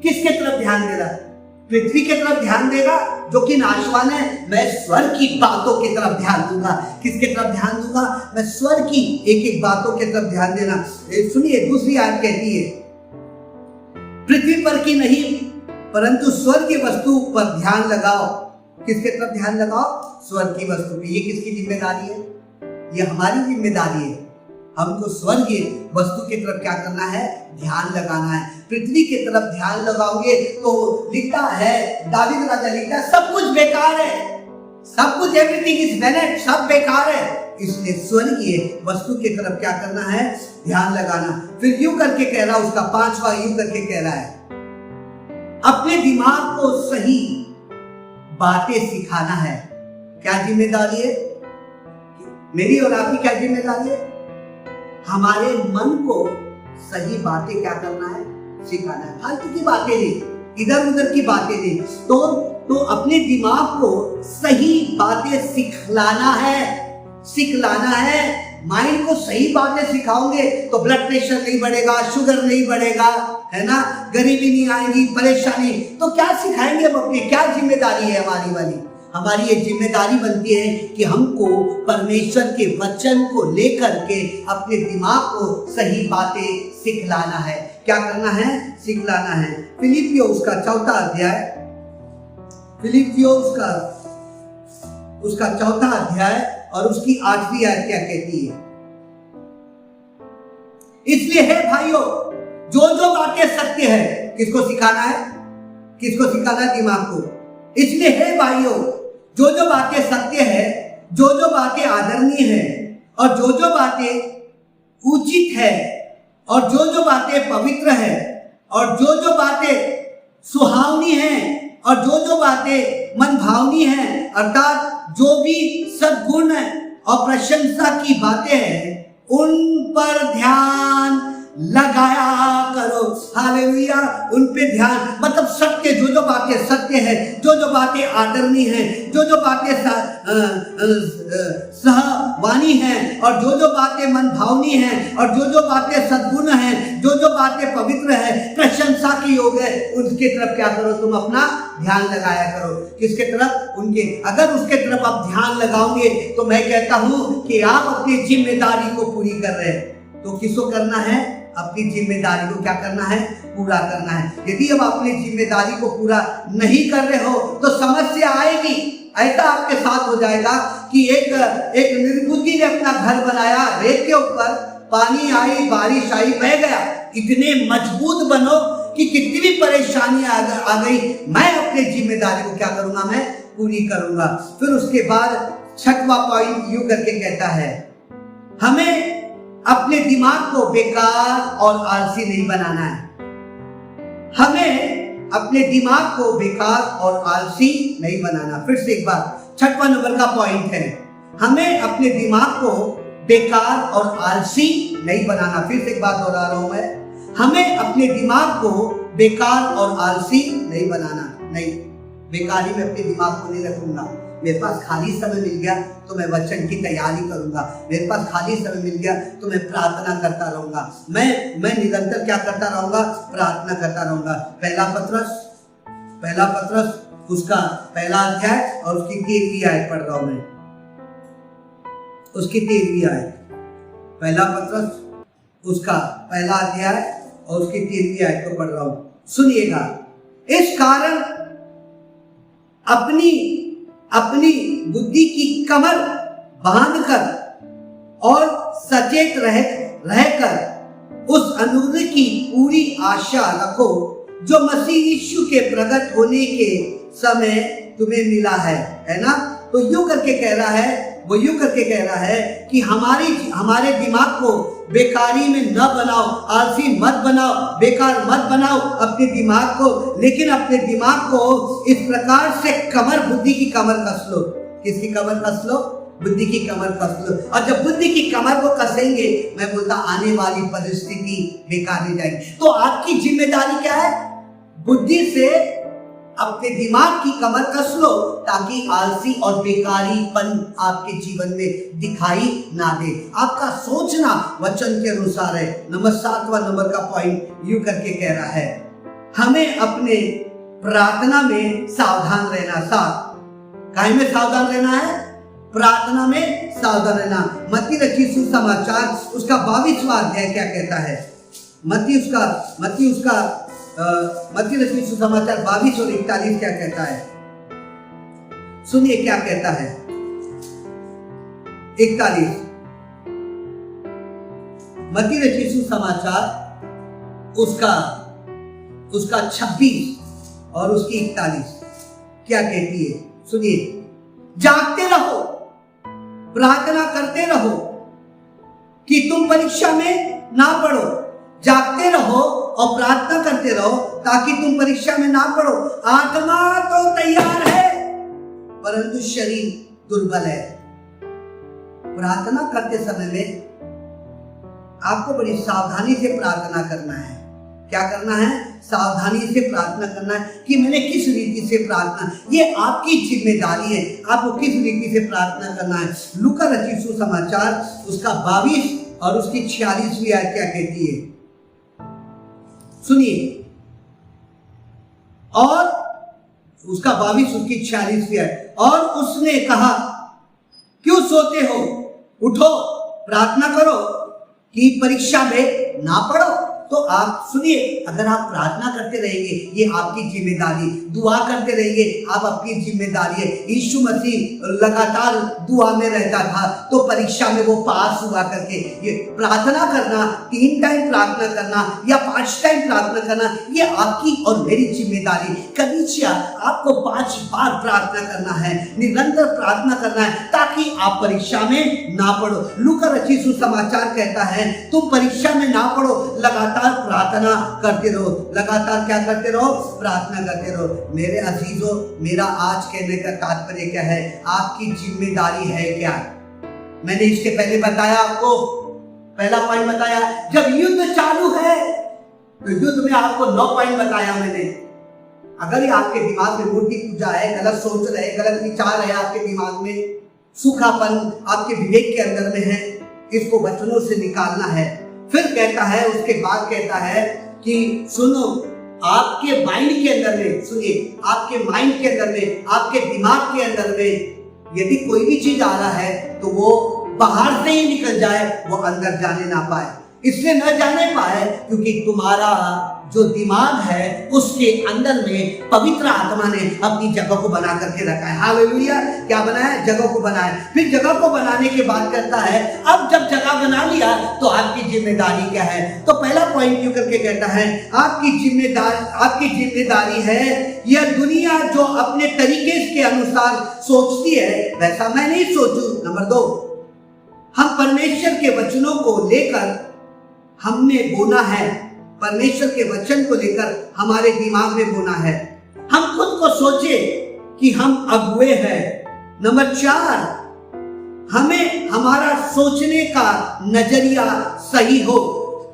किसके तरफ ध्यान दे रहा है? पृथ्वी की तरफ ध्यान देगा जो कि नाशवान है? मैं स्वर्ग की बातों की तरफ ध्यान दूंगा। किसके तरफ ध्यान दूंगा? मैं स्वर्ग की एक एक बातों की तरफ ध्यान देना। सुनिए, दूसरी आयत कहती है, पृथ्वी पर की नहीं परंतु स्वर्ग की वस्तु पर ध्यान लगाओ। किसके तरफ ध्यान लगाओ? स्वर्ग की वस्तु की। ये किसकी जिम्मेदारी है? ये हमारी जिम्मेदारी है। हमको स्वर्गीय वस्तु की तरफ क्या करना है? ध्यान लगाना है। पृथ्वी की तरफ ध्यान लगाओगे तो लिखता है, दावीद राजा लिखता है, सब कुछ बेकार है, सब कुछ, एवरीथिंग इज वेस्ट, सब बेकार है। इसलिए स्वर्गीय वस्तु की तरफ क्या करना है? ध्यान लगाना। फिर यूं करके कह रहा, उसका 5वां यूं करके कह रहा है, अपने दिमाग को सही बातें सिखाना है। क्या जिम्मेदारी है मेरी और आपकी? क्या जिम्मेदारी है? हमारे मन को सही बातें क्या करना है? सिखाना है। फालतू की बातें नहीं, इधर उधर की बातें नहीं। तो अपने दिमाग को सही बातें सिखलाना है, सिखलाना है। माइंड को सही बातें सिखाओगे तो ब्लड प्रेशर नहीं बढ़ेगा, शुगर नहीं बढ़ेगा, है ना, गरीबी नहीं आएगी, परेशानी। तो क्या सिखाएंगे हम अपनी? क्या जिम्मेदारी है हमारी वाली? हमारी ये जिम्मेदारी बनती है कि हमको परमेश्वर के वचन को लेकर के अपने दिमाग को सही बातें सिखलाना है। क्या करना है? सिखलाना है। फिलिपियों उसका 4था अध्याय, फिलिपियों उसका 4था अध्याय और उसकी 8वीं आयत क्या कहती है? इसलिए हे भाइयों, जो जो बातें सत्य है, किसको सिखाना है? किसको सिखाना है? दिमाग को। इसलिए हे भाइयों, जो जो बातें सत्य है, जो जो बातें आदरणीय है और जो जो बातें उचित है, और जो जो बातें पवित्र है और जो जो बातें सुहावनी हैं और जो जो बातें मन भावनी हैं, अर्थात जो भी सद्गुण और प्रशंसा की बातें हैं, उन पर ध्यान लगाया करो। हालेलुया। उन पे ध्यान, मतलब सत्य, जो जो बातें सत्य है, जो जो बातें आदरणीय हैं, जो जो बातें सहवानी हैं और जो जो बातें मन भावनी हैं और जो जो बातें सद्गुण हैं, जो जो बातें पवित्र है, प्रशंसा की योग है, उसके तरफ क्या करो, तुम अपना ध्यान लगाया करो। किसके तरफ? उनके। अगर उसके तरफ आप ध्यान लगाओगे तो मैं कहता हूं कि आप अपनी जिम्मेदारी को पूरी कर रहे हैं। तो किसको करना है? अपनी जिम्मेदारी को क्या करना है? पूरा करना है। यदि अब अपनी जिम्मेदारी को पूरा नहीं कर रहे हो तो समस्या आएगी। ऐसा आपके साथ हो जाएगा कि एक निर्बुद्धि ने अपना घर बनाया रेत के ऊपर, पानी आई, बारिश आई, बह गया। इतने मजबूत बनो कि कितनी भी परेशानी आ गई, मैं अपनी जिम्मेदारी को क्या करूंगा? मैं पूरी करूंगा। फिर उसके बाद छठवां पॉइंट यूं करके कहता है, हमें अपने दिमाग को बेकार और आलसी नहीं बनाना है। हमें अपने दिमाग को बेकार और आलसी नहीं बनाना। फिर से एक बार, छठवां नंबर का पॉइंट है, हमें अपने दिमाग को बेकार और आलसी नहीं बनाना। फिर से एक बात दोहरा रहा हूं मैं, हमें अपने दिमाग को बेकार और आलसी नहीं बनाना। नहीं, बेकारी में अपने दिमाग को नहीं रखूंगा। मेरे पास खाली समय मिल गया तो मैं वचन की तैयारी करूंगा। मेरे पास खाली समय मिल गया तो मैं प्रार्थना करता रहूंगा। मैं निरंतर क्या करता रहूंगा? प्रार्थना करता रहूंगा। पहला पत्रस उसका पहला अध्याय और उसकी 13वीं आयत पढ़ रहा हूं मैं। उसकी 13वीं आयत, पहला पत्रस उसका पहला अध्याय और उसकी 13वीं आयत को पढ़ रहा हूं। सुनिएगा, इस कारण अपनी बुद्धि की कमर बांधकर और सचेत रहकर उस अनुग्रह की पूरी आशा रखो जो मसीह यीशु के प्रकट होने के समय तुम्हें मिला है ना। तो यूं करके कह रहा है कि हमारे दिमाग को बेकारी में न बनाओ, आलसी मत बनाओ, बेकार मत बनाओ अपने दिमाग को, लेकिन अपने दिमाग को इस प्रकार से बुद्धि की कमर कस लो। किसकी कमर कस लो? बुद्धि की कमर कस लो। और जब बुद्धि की कमर को कसेंगे, मैं बोलता आने वाली परिस्थिति बेकार नहीं जाएगी। तो आपकी जिम्मेदारी क्या है? बुद्धि से अपने दिमाग की कमर कस लो ताकि आलसी और बेकारीपन आपके जीवन में दिखाई ना दे। आपका सोचना वचन के अनुसार है। 7वां नंबर का पॉइंट यूं करके कह रहा है, हमें अपने प्रार्थना में सावधान रहना। काहे में सावधान रहना है? प्रार्थना में सावधान रहना। मत्ती रचित सुसमाचार उसका 22वां अध्याय क्या कहता है? मत्ती रचित सुसमाचार 22 और 41 क्या कहता है? सुनिए क्या कहता है। 41 मत्ती रचित सुसमाचार उसका 26 और उसकी 41 क्या कहती है? सुनिए, जागते रहो, प्रार्थना करते रहो कि तुम परीक्षा में ना पड़ो। जागते रहो और प्रार्थना करते रहो ताकि तुम परीक्षा में ना पड़ो। आत्मा तो तैयार है परंतु शरीर दुर्बल है। प्रार्थना करते समय में आपको बड़ी सावधानी से प्रार्थना करना है। क्या करना है? सावधानी से प्रार्थना करना है कि मैंने किस रीति से प्रार्थना, ये आपकी जिम्मेदारी है। आपको किस रीति से प्रार्थना करना है। लूका रचित सुसमाचार उसका 22 और उसकी 46वीं आयत क्या कहती है? सुनिए, और उसका 22 उसकी 46वीं आयत, और उसने कहा, क्यों सोते हो, उठो प्रार्थना करो कि परीक्षा में ना पड़ो। तो आप सुनिए, अगर आप प्रार्थना करते रहेंगे, ये आपकी जिम्मेदारी, दुआ करते रहेंगे, आप अपनी जिम्मेदारी है। यीशु मसीह लगातार दुआ में रहता था तो परीक्षा में वो पास हुआ करके। ये प्रार्थना करना, 3 टाइम प्रार्थना करना या 5 टाइम प्रार्थना करना, ये आपकी और मेरी जिम्मेदारी। कलीसिया आपको 5 बार प्रार्थना करना है, निरंतर प्रार्थना करना है ताकि आप परीक्षा में ना पढ़ो। लूका रचित सुसमाचार कहता है तुम परीक्षा में ना पढ़ो, लगातार प्रार्थना करते रहो। लगातार क्या करते रहो? प्रार्थना करते रहो। मेरे अजीजों, मेरा आज कहने का तात्पर्य क्या है? आपकी जिम्मेदारी है क्या? मैंने इसके पहले बताया आपको, पहला पॉइंट बताया, जब युद्ध चालू है तो युद्ध में आपको 9 पॉइंट बताया मैंने। अगर ये आपके दिमाग में मूर्ति पूजा है, गलत सोच रहे, गलत विचार है आपके दिमाग में, सूखापन आपके विवेक के अंदर में है, इसको वचनों से निकालना है। फिर कहता है, उसके बाद कहता है कि सुनो, आपके माइंड के अंदर में, सुनिए, आपके माइंड के अंदर में, आपके दिमाग के अंदर में यदि कोई भी चीज आ रहा है तो वो बाहर से ही निकल जाए, वो अंदर जाने ना पाए। इसलिए न जाने पाए क्योंकि तुम्हारा जो दिमाग है उसके अंदर में पवित्र आत्मा ने अपनी जगह को बना करके रखा है। हालेलुया! क्या बनाया? जगह को बनाया। फिर जगह को बनाने के बाद करता है, अब जब जगह बना लिया तो आपकी जिम्मेदारी क्या है? तो पहला पॉइंट क्यों करके कहता है आपकी जिम्मेदारी है, यह दुनिया जो अपने तरीके के अनुसार सोचती है वैसा मैं नहीं सोचूं। नंबर 2, हम परमेश्वर के वचनों को लेकर हमने बोना है, परमेश्वर के वचन को लेकर हमारे दिमाग में बोना है। हम खुद को सोचे कि हम अगुए हैं। नंबर 4, हमें हमारा सोचने का नजरिया सही हो।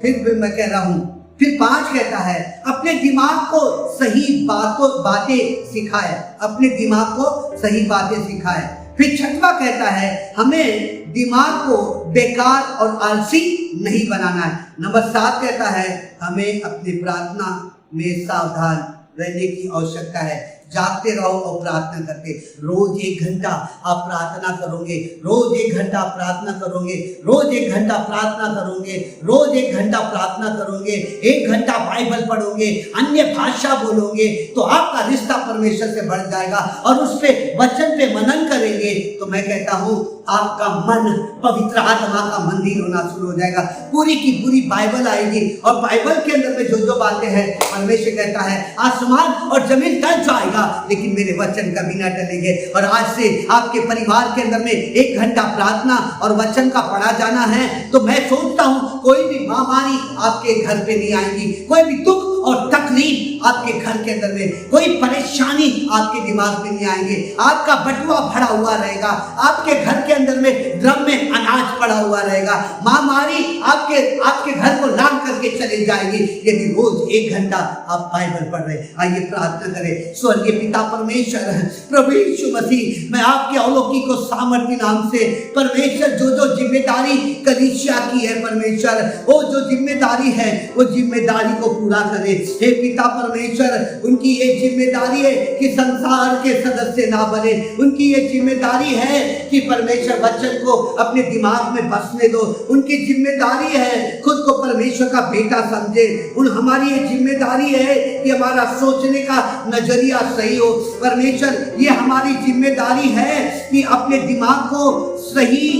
फिर मैं कह रहा हूं, फिर 5 कहता है अपने दिमाग को सही बातें सिखाए, अपने दिमाग को सही बातें सिखाए। फिर 6वां कहता है हमें दिमाग को बेकार और आलसी नहीं बनाना है। नंबर 7 कहता है हमें अपनी प्रार्थना में सावधान रहने की आवश्यकता है। जागते रहो और प्रार्थना करते। रोज 1 घंटा आप प्रार्थना करोगे, रोज 1 घंटा प्रार्थना करोगे, रोज 1 घंटा प्रार्थना करोगे, रोज 1 घंटा प्रार्थना करोगे, 1 घंटा बाइबल पढ़ोगे, अन्य भाषा बोलोगे, तो आपका रिश्ता परमेश्वर से बढ़ जाएगा और उस पे वचन पे मनन करेंगे तो मैं कहता हूँ आपका मन पवित्र आत्मा का मंदिर होना शुरू हो जाएगा। पूरी की पूरी बाइबल आएगी और बाइबल के अंदर में जो जो बातें हैं, परमेश्वर कहता है आसमान और जमीन टल जाएगा लेकिन मेरे वचन कभी ना टलेंगे। और आज से आपके परिवार के अंदर में 1 घंटा प्रार्थना और वचन का पढ़ा जाना है तो मैं सोचता हूँ कोई भी महामारी आपके घर पे नहीं आएगी, कोई भी दुख और तकलीफ आपके घर के अंदर में, कोई परेशानी आपके दिमाग में नहीं आएंगे। आपका बटुआ भरा हुआ रहेगा, आपके घर के अंदर में ड्रम में अनाज पड़ा हुआ रहेगा। महामारी आपके घर को लांग करके चले जाएगी यदि रोज 1 घंटा आप बाइबल पढ़ रहे। आइए प्रार्थना करें। स्वर्गीय पिता परमेश्वर, प्रभु यीशु मसीह, मैं आपके अलौकिक और सामर्थ्य नाम से परमेश्वर जो जो जिम्मेदारी कलीसिया की है परमेश्वर, वो जो जिम्मेदारी है वो जिम्मेदारी को पूरा करे। हे पिता परमेश्वर, उनकी ये जिम्मेदारी है कि संसार के सदस्य ना बने, उनकी ये जिम्मेदारी है कि परमेश्वर वचन को अपने दिमाग में बसने दो, उनकी जिम्मेदारी है खुद को परमेश्वर का बेटा समझे। हमारी ये जिम्मेदारी है कि हमारा सोचने का नजरिया सही हो। परमेश्वर ये हमारी जिम्मेदारी है कि अपने दिमाग को सही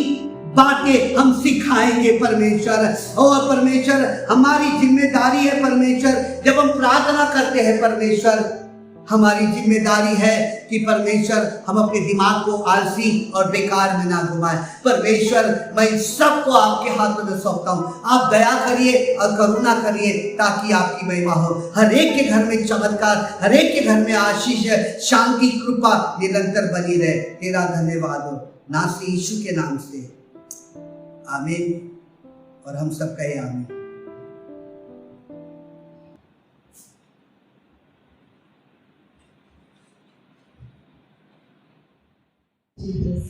बातें हम सिखाएंगे परमेश्वर। और परमेश्वर हमारी जिम्मेदारी है परमेश्वर, जब हम प्रार्थना करते हैं परमेश्वर, हमारी जिम्मेदारी है कि परमेश्वर हम अपने दिमाग को आलसी और बेकार में ना घुमाएं। परमेश्वर मैं सबको आपके हाथों में सौंपता हूँ। आप दया करिए और करुणा करिए ताकि आपकी महिमा हो। हर एक के घर में चमत्कार, हर एक के घर में आशीष, शांति, कृपा निरंतर बनी रहे। तेरा धन्यवाद हो नासी यीशु के नाम से, आमीन। और हम सब कहे आमीन। Jesus.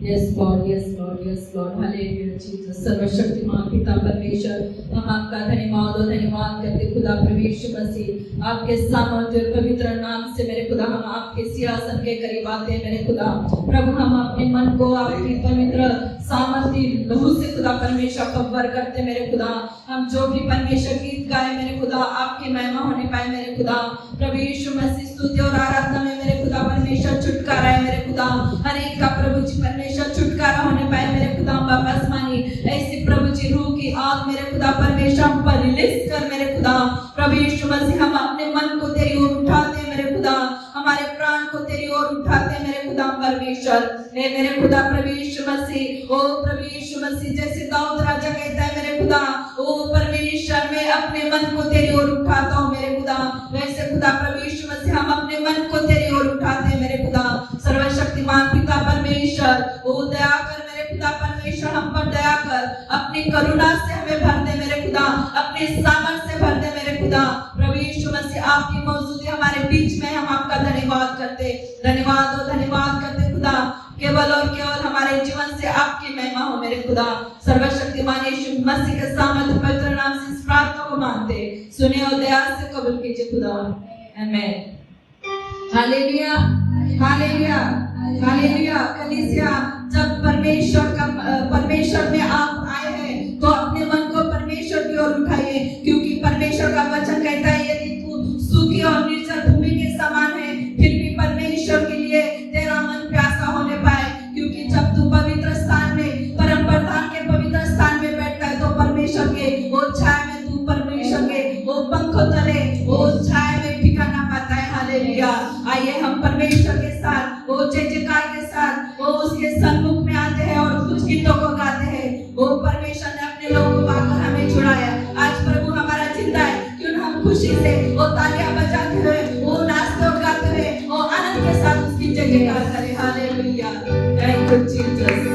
Yes Lord, yes Lord, yes Lord. Hallelujah Jesus. सर्वशक्तिमान पिता परमेश्वर, हम आपका धन्यवाद और धन्यवाद करते खुदा प्रभु यीशु मसीह। आपके सामर्थ्य और पवित्र नाम से मेरे खुदा हम आपके सिंहासन के करीब आते हैं मेरे खुदा। प्रभु हम अपने मन को आपकी पवित्र सामर्थ्य लहू से खुदा परमेश्वर कवर करते मेरे खुदा। हम जो भी परमेश्वर गीत गाए मेरे खुदा, आपकी महिमा होने पाए मेरे खुदा। प्रभु यीशु मसीह स्तुति और आराधना में मेरे खुदा परमेश्वर छुटकारा है मेरे खुदा। हर एक का प्रभु जी परमेश्वर छुटकारा होने पाए मेरे खुदा। वापस मानी ऐसी प्रभु जी रूह की आग मेरे खुदा परमेश्वर हम पर रिलीज कर मेरे खुदा। प्रभु यीशु मसीह हम अपने मन को तेरी ओर उठाते मेरे खुदा, हमारे प्राण को तेरी ओर उठाते मेरे खुदा परमेश्वर। हे मेरे खुदा प्रभु यीशु मसीह, ओ प्रभु यीशु मसीह, जैसे दाऊद राजा कहता है मेरे खुदा, ओ परमेश्वर मैं अपने मन को तेरी ओर उठाता हूँ मेरे खुदा, वैसे खुदा प्रभु यीशु मसीह हम अपने मन को तेरी ओर उठाते हैं मेरे खुदा। सर्वशक्तिमान पिता परमेश्वर, ओ दया कर मेरे खुदा परमेश्वर, हम पर दया कर, अपनी करुणा से हमें भर दे मेरे खुदा, अपने सामर्थ्य से भर दे मेरे खुदा। प्रभु यीशु मसीह आपकी मौजूदगी हमारे बीच में, हम आपका धन्यवाद करते, धन्यवाद और धन्यवाद करते खुदा। केवल और केवल हमारे जीवन से आपकी महिमा हो मेरे खुदा। सर्वशक्तिमान यीशु मसीह के सामर्थ्य पवित्र नाम से इस प्रार्थना को मानते, सुने और दया से कबूल कीजिए खुदा। आमीन। Hallelujah, hallelujah, hallelujah. कलीसिया, जब परमेश्वर में आप आए हैं तो अपने मन को परमेश्वर की ओर उठाइए, क्योंकि परमेश्वर का वचन कहता है यदि तू सूखी और निर्जल भूमि के समान है, फिर भी परमेश्वर के लिए तेरा मन प्यासा होने पाए, क्योंकि जब तू पवित्र स्थान में, परम प्रधान के पवित्र स्थान में बैठता है तो परमेश्वर के वो छाया में तू परमेश्वर के वो पंखों तले वो छाया में ठिकाना पाता है। हालेलुया। आइए हम परमेश्वर के साथ वो जय जयकार के साथ वो उसके सन्मुख में आते हैं और कुछ गीतों को गाते हैं। वो परमेश्वर ने अपने लोगों को पाकर हमें छुड़ाया। आज प्रभु हमारा जिंदा है, क्यों हम खुशी से वो तालियां बजाते हुए, वो नाचते और गाते हुए, वो आनंद के साथ उसकी जय जयकार करें। हालेलुया। Thank you Jesus.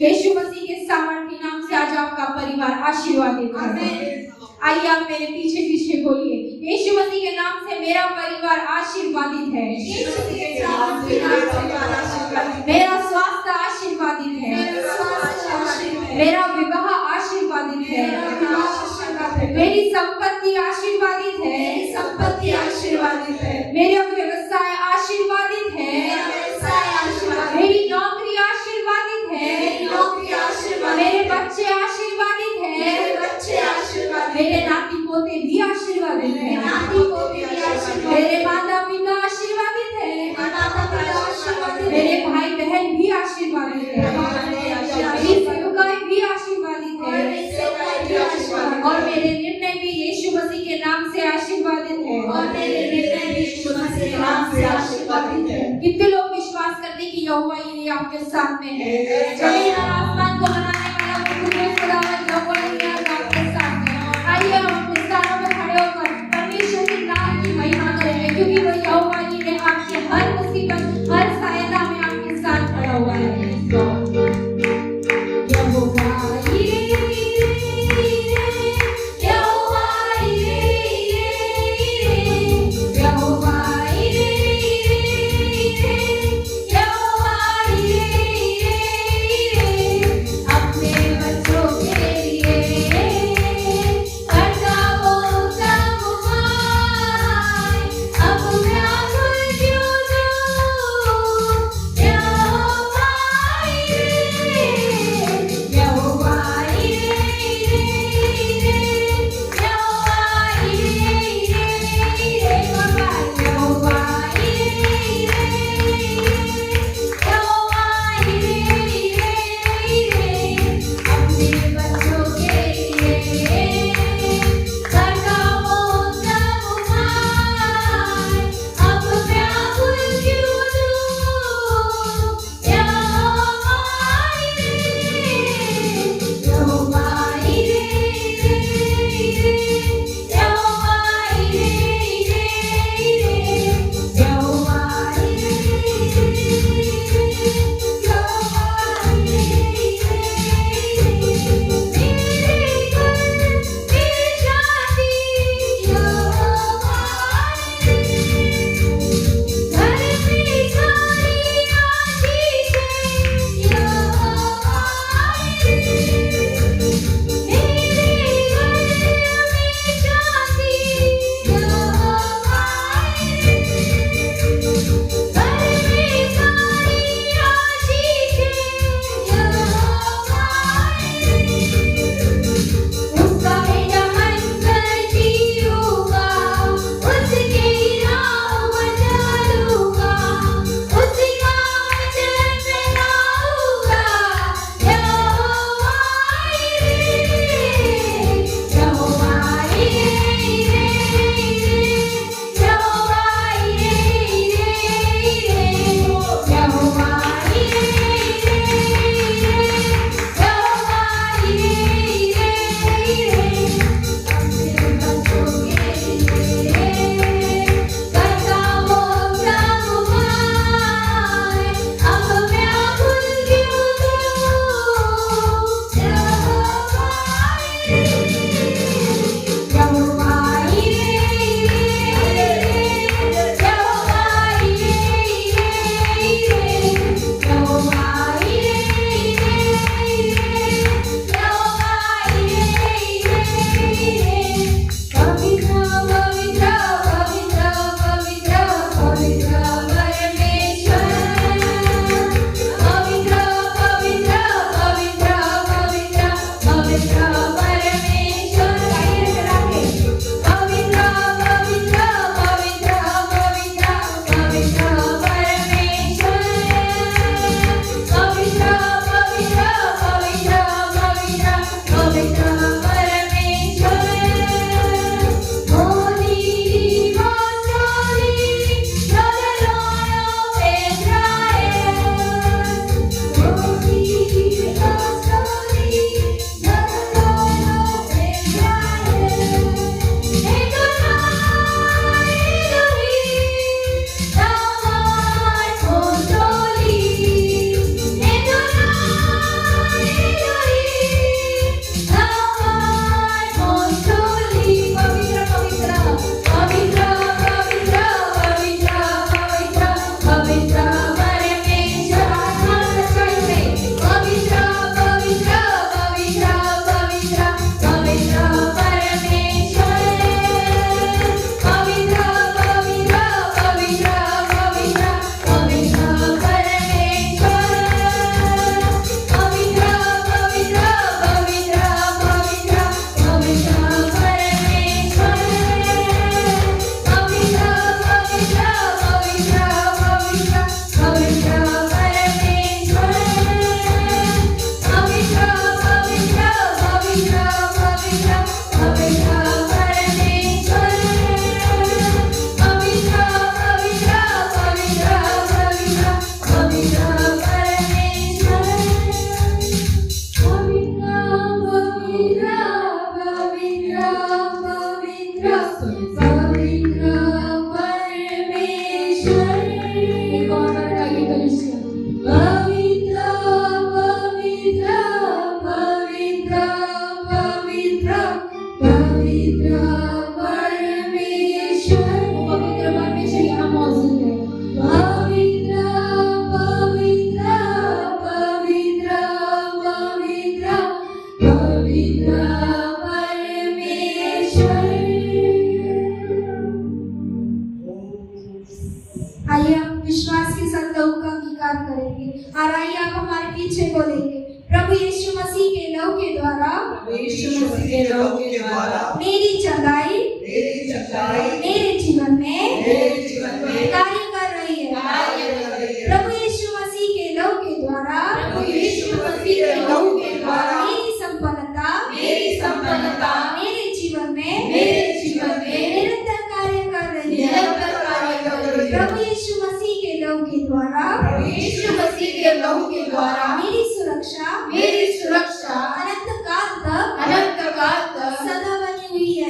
यीशु मसीह के सामर्थी नाम से आज आपका परिवार आशीर्वादित है। आइए आप मेरे पीछे पीछे बोलिए, यीशु मसीह के नाम से मेरा परिवार आशीर्वादित है। यीशु मसीह के नाम से मेरा परिवार आशीर्वादित है। मेरा स्वास्थ्य आशीर्वादित है। मेरा स्वास्थ्य आशीर्वादित है। मेरा विवाह आशीर्वादित है। मेरा विवाह आशीर्वादित है। मेरी संपत्ति आशीर्वादित है। मेरी संपत्ति आशीर्वादित है। मेरा व्यवसाय आशीर्वादित है। मेरा व्यवसाय आशीर्वादित है। मेरी नौकरी आशीर्वादित है। मेरी नौकरी आशीर्वादित मेरे है। बच्चे आशीर्वादित है। मेरे बच्चे आशीर्वादित मेरे हैं। नाती पोते भी आशीर्वादित मेरे है। नाती पोते भी आशीर्वादित हैं। मेरे माता पिता आशीर्वादित है। माता पिता आशीर्वादित हैं। मेरे भाई बहन भी आशीर्वादित है। मेरे भाई बहन आशीर्वादित मेरी हैं। सेवकाएं भी आशीर्वादित और है। मेरी सेवकाएं भी आशीर्वादित हैं। और मेरे निर्णय भी यीशु मसीह के नाम से आशीर्वादित है। और मेरे निर्णय भी यीशु मसीह के नाम से आशीर्वादित है। कितने लोग विश्वास करते हैं कि यहोवा यीरे आपके साथ में है? जमीन और आसमान को बनाने वाला खुदावंद यहोवा यीरे आपके साथ में है। आइए हम अपने स्थानों में खड़े होकर परमेश्वर के नाम की महिमा करेंगे, क्योंकि वो यहोवा यीरे आपके हर मुसीबत, हर सहायता में आपके साथ खड़ा हुआ है। यहोवा यीरे, यहोवा यीरे, यहोवा यीरे, यहोवा यीरे, आइए हम विश्वास के साथ लहू का अंगीकार करेंगे और आइए आप हमारे पीछे बोलेंगे, प्रभु यीशु मसीह के लहू के द्वारा यीशु मसीह के लहू के द्वारा मेरी चंगाई मेरे जीवन में कार्य कर रही है। प्रभु यीशु मसीह के लहू के द्वारा मेरी संपन्नता मेरे जीवन में निरंतर कार्य कर रही है। प्रभु यीशु मसीह के लहू के द्वारा मेरी सुरक्षा अनंत काल तक सदा बनी हुई है।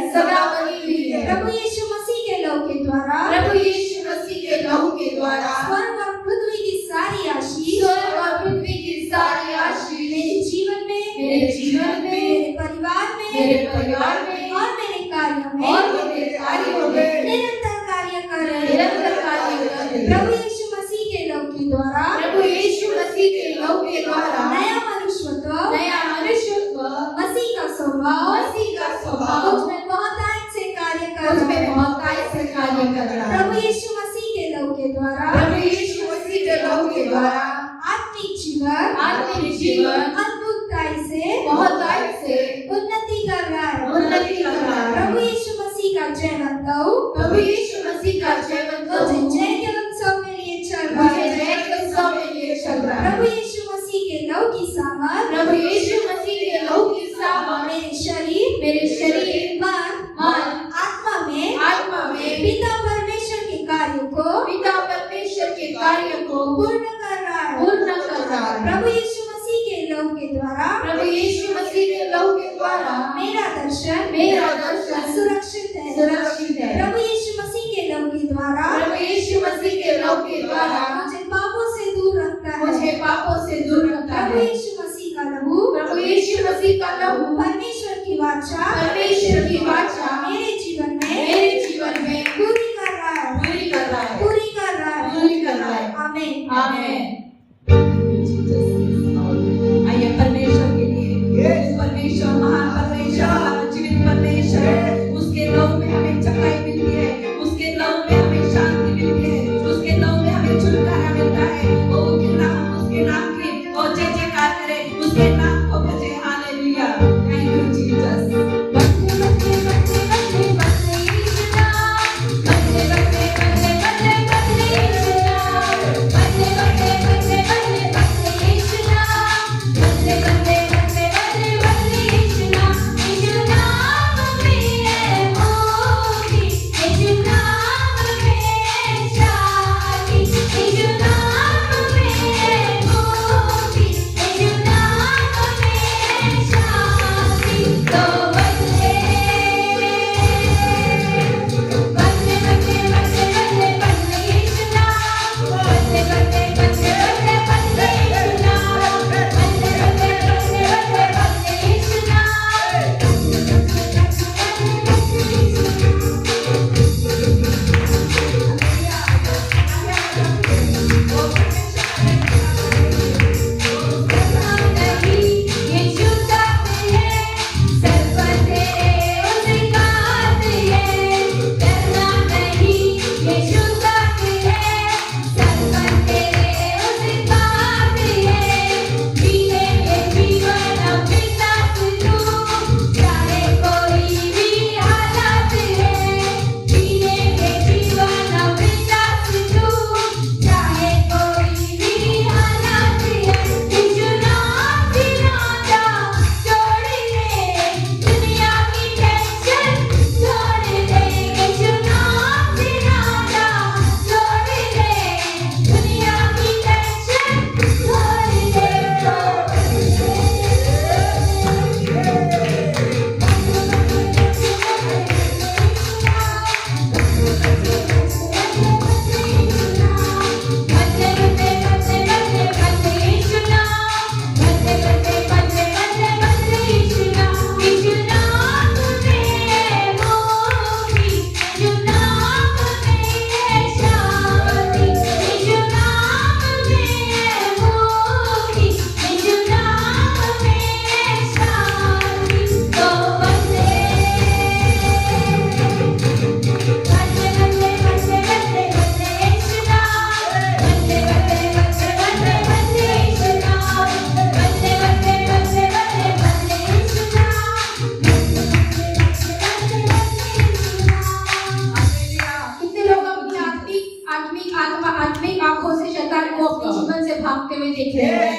प्रभु यीशु मसीह के लहू के द्वारा स्वर्ग और पृथ्वी की सारी आशीष मेरे जीवन में मेरे परिवार में और मेरे कार्यों में निरंतर कार्य कर रहे हैं। प्रभु यीशु मसीह के लहू के द्वारा नया मनुष्यत्व मसीह का स्वभाव मुझ में बहुतायत से कार्य कर रहा है। प्रभु यीशु मसीह के लहू के द्वारा आत्मिक जीवन अद्भुतताई से उन्नति कर रहा है। प्रभु यीशु मसीह का जयवंत लहू मुझे जय के उत्सव में लिए चल रहा है। प्रभु यीशु मसीह के लहू की सामर्थ मेरे शरीर मन आत्मा में पिता परमेश्वर के कार्यों को पूर्ण कर रहा है। प्रभु यीशु मसीह के लहू के द्वारा मेरा दर्शन सुरक्षित है। प्रभु यीशु मसीह के लहू के द्वारा मुझे पापों से दूर रखता है। प्रभु यीशु मसीह का लहू परमेश्वर की वाचा मेरे जीवन में पूरी कर रहा है। आमीन। आइए परमेश्वर के लिए, परमेश्वर महान परमेश्वर, हमारा जीवित परमेश्वर, उसके लहू में हमें चंगाई मिलती है, उसके लहू में हमें शांति मिलती है, उसके लहू में हमें छुटकारा मिलता है। ओ हम उसके नाम की और जय जयकार करें, उसके नाम को भजे। हालेलुया। Thank you Jesus. भागते हुए देख रहे हैं।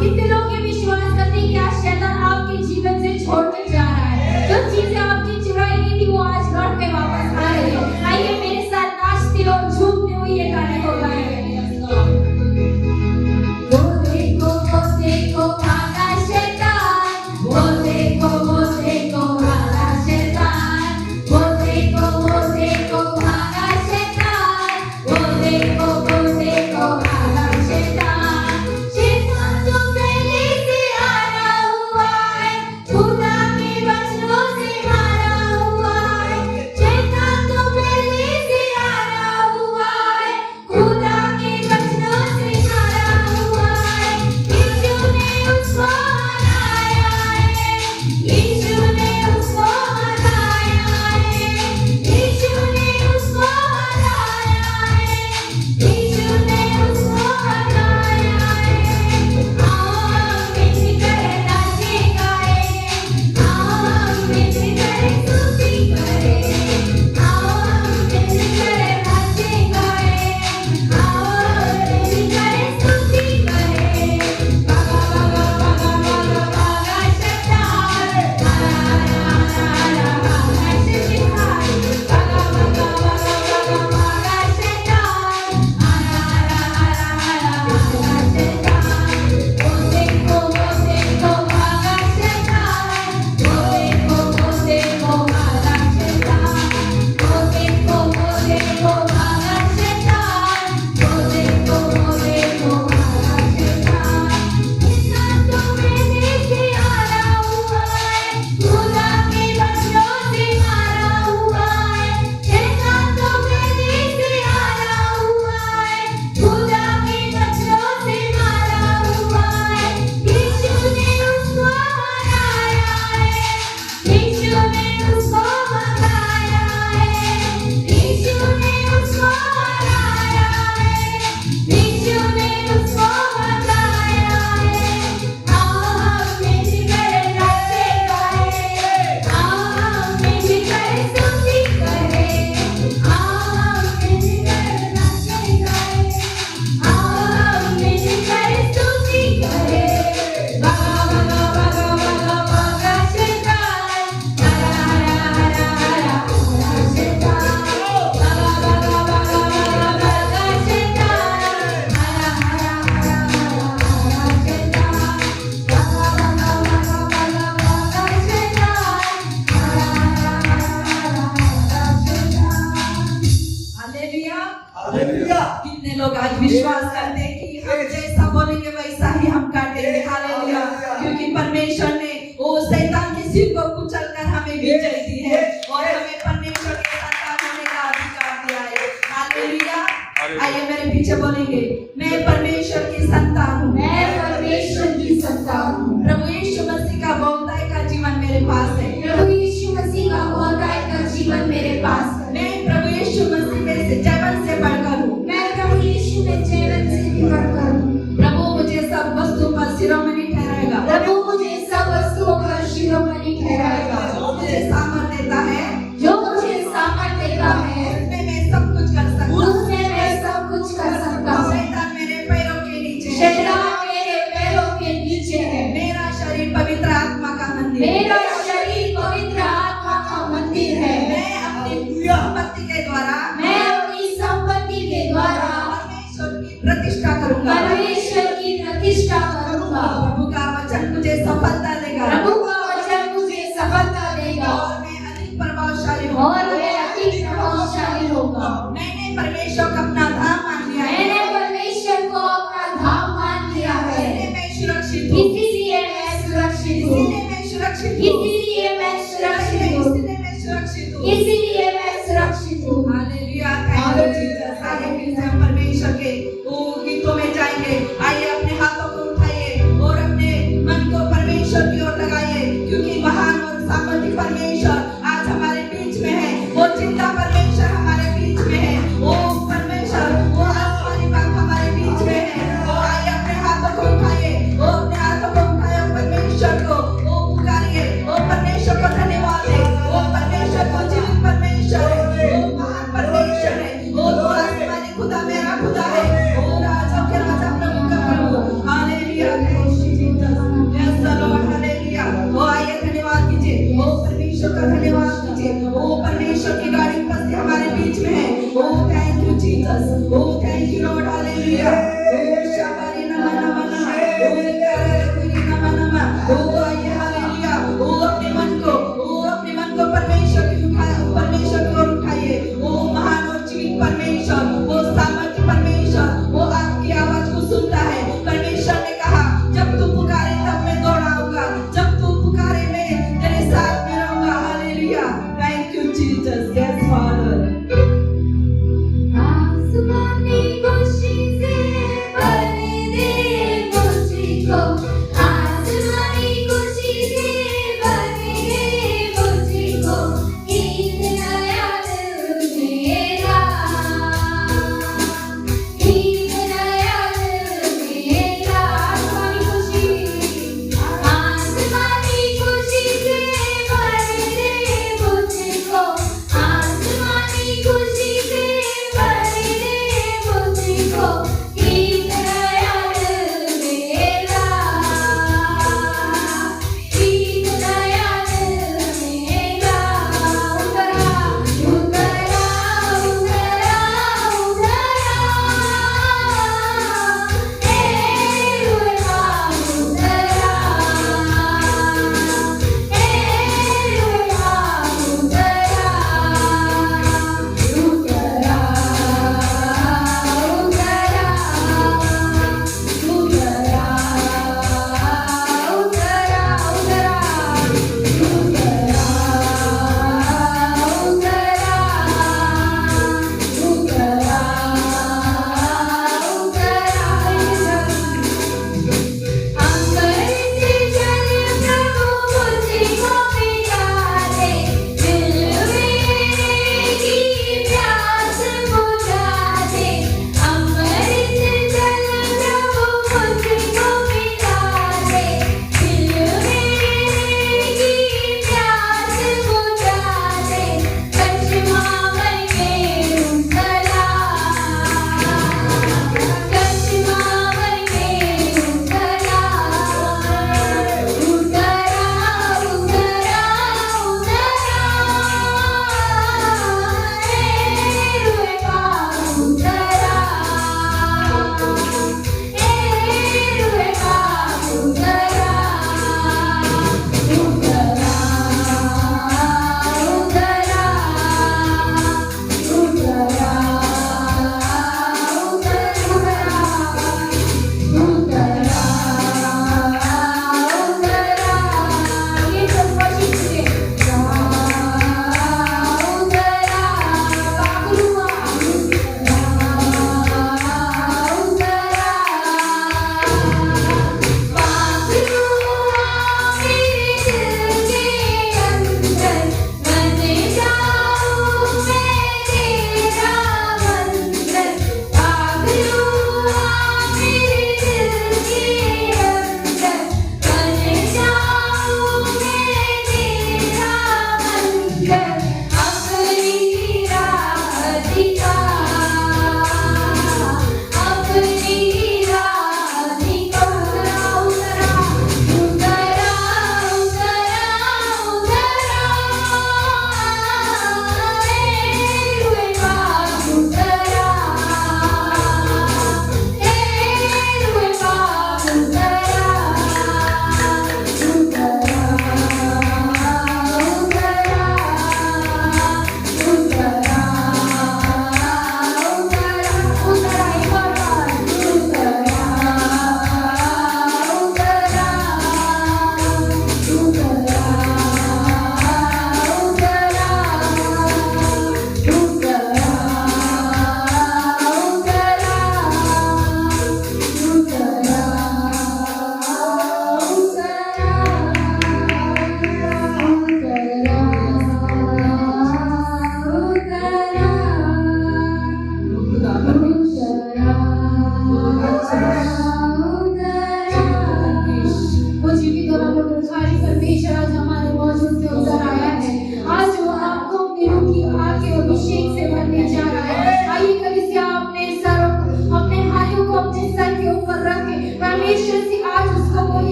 कितने लोग ये विश्वास करते हैं कि आज शैतान आपके जीवन से छोड़कर जा रहा है, जो चीजें आपकी चुराई गई थी वो आज लौट के वापस आ रही है। आइए मेरे साथ नाचते और झूमते हुए ये गाने को गाएं। वो देखो भागा शैतान, वो देखो भागा शैतान, वो देखो भागा शैतान, वो देखो भागा शैतान। शैतान तो पहले से आया हुआ है, खुदा के वचनों से मारा हुआ है। शैतान तो पहले से आया हुआ है, खुदा के वचनों से मारा हुआ है। यीशु ने उसको हराया है, यीशु ने उसको हराया है, यीशु ने उसको हराया है, यीशु ने उसको हराया है। आओ मिलकर नाचे गाए, आओ मिलकर स्तुति करें, आओ मिलकर नाचे गाए, आओ मिलकर स्तुति करें। भागा भागा भागा भागा शैतान, भागा शैतान, भागा भागा भागा भागा शैतान, भागा शैतान। वो देखो भागा शैतान, वो देखो भागा शैतान, वो देखो भागा शैतान, वो देखो भागा शैतान। शैतान तो पहले से आया हुआ है, खुदा के वचनों से मारा हुआ है। शैतान तो पहले से आया हुआ है, खुदा के वचनों से मारा हुआ है। यीशु ने उसको हराया है, यीशु ने उसको भगाया है, यीशु ने उसको हराया है, यीशु ने उसको भगाया है। आओ मिलकर नाचे गाए, आओ मिलकर स्तुति करें, आओ मिलकर नाचे गाए, आओ मिलकर स्तुति करें। भागा भागा भागा भागा शैतान, हरा शैतान, भागा भागा भागा भागा शैतान, हरा शैतान, भागा भागा भागा भागा शैतान, हालेलुया। हालेलुया। कितने लोग आज विश्वास करते हैं कि हम जैसा बोलेंगे वैसा ही हम कर देंगे। हालेलुया। क्योंकि परमेश्वर ने वो शैतान के सिर को कुचल कर हमें विजय दी है और हमें परमेश्वर के संतान होने का अधिकार दिया है। हालेलुया। आइए मेरे पीछे बोलेंगे, मैं परमेश्वर की संतान हूँ, मैं परमेश्वर की संतान हूँ। प्रभु यीशु मसीह का बहुतायत का जीवन मेरे पास है, प्रभु यीशु मसीह का बहुतायत का जीवन मेरे पास है। मैं प्रभु यीशु मसीह में से जीवन से बढ़कर हूँ, मैं प्रभु यीशु में जीवन से भी बढ़कर हूँ। प्रभु मुझे सब वस्तु पर शिरोमणि ठहराएगा, प्रभु मुझे सब वस्तुओं पर शिरोमणि ठहराएगा। जो मुझे सामर्थ देता है, जो मुझे सामर्थ देता है, उसमें मैं सब कुछ कर सकता हूँ। उससे मैं सब कुछ कर सकता हूँ। शैतान मेरे पैरों के नीचे है, शैतान मेरे पैरों के नीचे है। मेरा शरीर पवित्र आत्मा का मंदिर है। मेरा शरीर पवित्र आत्मा का मंदिर है। मैं अपनी संपत्ति के द्वारा मैं अपनी संपत्ति के द्वारा परमेश्वर की प्रतिष्ठा करूंगा, परमेश्वर की प्रतिष्ठा करूंगा। प्रभु का वचन मुझे सफलता देगा, प्रभु का वचन मुझे सफलता देगा और मैं अधिक प्रभावशाली हूँ, और मैं अधिक प्रभावशाली होगा। मैंने परमेश्वर को अपना धाम मान लिया है, मैंने परमेश्वर को अपना धाम मान लिया है। इसलिए मैं सुरक्षित हूँ, इसीलिए मैं सुरक्षित हूँ। इसीलिए मैं सुरक्षित हूँ, इसीलिए मैं सुरक्षित हूँ। इसीलिए मैं सुरक्षित हूँ। इसीलिए मैं सुरक्षित हूँ। हालेलुया। Thank you Jesus. आइए फिर से हम परमेश्वर के वो गीतों में जाएंगे। आइए अपने हाथों को उठाइए और अपने मन को परमेश्वर की ओर लगाइए, क्योंकि महान और सामर्थी परमेश्वर आज हमारे बीच में है। वो जिंदा परमेश्वर हमारे बीच में है, वो परमेश्वर, वो आसमानी बाप हमारे बीच में है। तो आइए अपने हाथों को उठाइए, वो अपने हाथों को उठाइए और परमेश्वर को वो पुकारिए, वो परमेश्वर को धन्यवाद दे। वो परमेश्वर को जीवित परमेश्वर है, वो महान परमेश्वर है, वो आसमानी खुदा मेरा खुदा है। Jesus. Oh, thank you, Lord. Hallelujah. Oh, Shabari Nama Nama Nama. Oh, Karaguri Nama Nama. Oh, आइए हालेलुया. Oh, अपने मन को परमेश्वर की ओर उठाइए. Oh, महान और जीवित परमेश्वर, वो सामर्थ्य परमेश्वर, वो आपकी आवाज को सुनता है. परमेश्वर ने कहा, जब तू पुकारे तब मैं दौड़ाऊंगा, जब तू पुकारे मैं तेरे साथ में रहूंगा. Hallelujah. Thank you, Jesus. Yes, Father. आसमानी खुशी से भर दे मुझको, आसमानी खुशी से भर दे मुझको, एक नया दिल मेरा.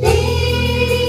तेरी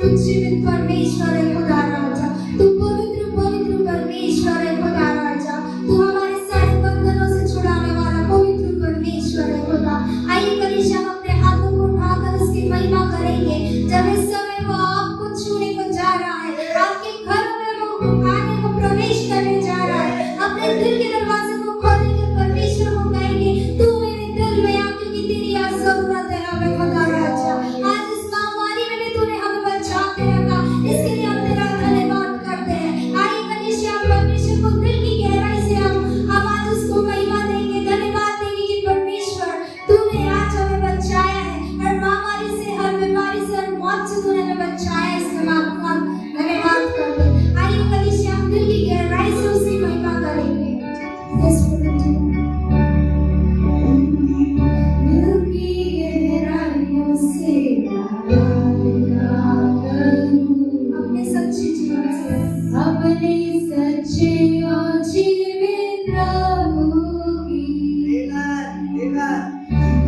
तू जीवित परमेश्वर है खुदा राजा, तू पवित्र पवित्र परमेश्वर है खुदा राजा, तू हमारे सारे बंधनों से छुड़ाने वाला पवित्र परमेश्वर है खुदा। आइए कलीसिया हम अपने हाथों को उठाकर उसकी महिमा करेंगे। जब इस समय वो आपको छूने को जा रहा है, आपके घर में वो आने को प्रवेश करने जा रहा है, अपने दिल के दरवाजे को खोलेंगे, परमेश्वर को कहेंगे तू मेरे दिल में आ, क्योंकि तेरी आज जरूरत है हमें खुदा राजा। आज इस महामारी में भी तूने हमें बचा के रखा, इसके लिए हम तेरा धन्यवाद करते हैं। आइए कलीसिया हम परमेश्वर को दिल की गहराई से हम आज उसको महिमा देंगे, धन्यवाद देंगे कि परमेश्वर तूने आज हमें बचाया है, हर महामारी से, हर बीमारी से, हर मौत से तूने हमें बचाया है, इसके लिए हम धन्यवाद करते हैं। आइए कलीसिया हम दिल की गहराई से उसकी महिमा करेंगे। यस प्रभु जी। दिल की गहराइयों से आराधना करूं, अपने सच्चे जीवन से, अपने सच्चे और जीवित प्रभु की।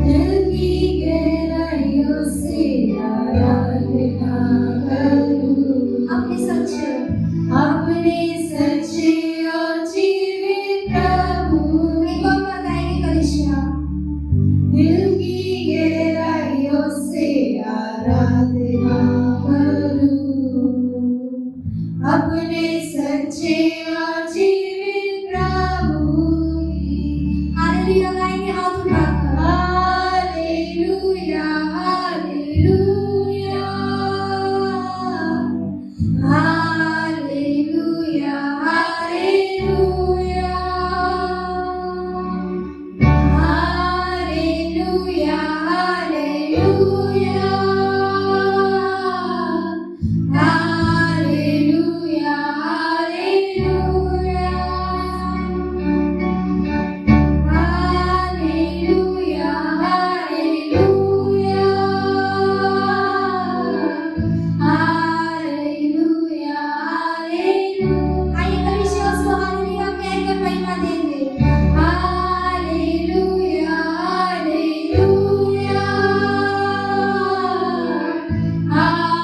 दिल की गहराइयों से आराधना करूं, अपने सच्चे और जीवित प्रभु। एक और बताएंगे कलीसिया। दिल की गहराइयों से आराधना करूं, अपने सच्चे और जीवित प्रभु की। हालेलुया गाएंगे हाथ उठाकर। Hallelujah hallelujah hallelujah hallelujah hallelujah hallelujah hallelujah hallelujah hallelujah hallelujah hallelujah hallelujah. आइए कलीसिया उसको हालेलुया कहकर महिमा देंगे। Hallelujah hallelujah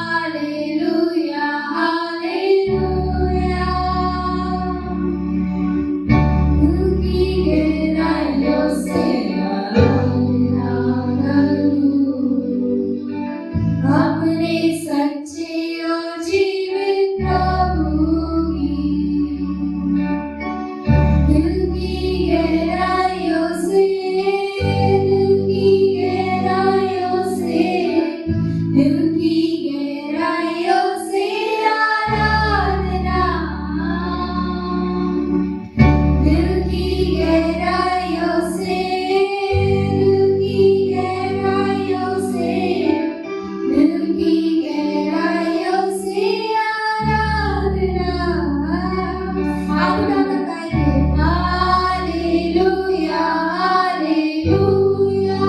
hallelujah hallelujah. दिल की गहराइयों से आराधना करूं, अपने सच्चे और जीवित प्रभु की। दिल की गहराइयों से, दिल की गहराइयों से, दिल की गहराइयों से आराधना, दिल की गहराइयों से, दिल की गहराइयों से, दिल की गहराइयों से आराधना। हाथ उठाकर गाएंगे। Hallelujah hallelujah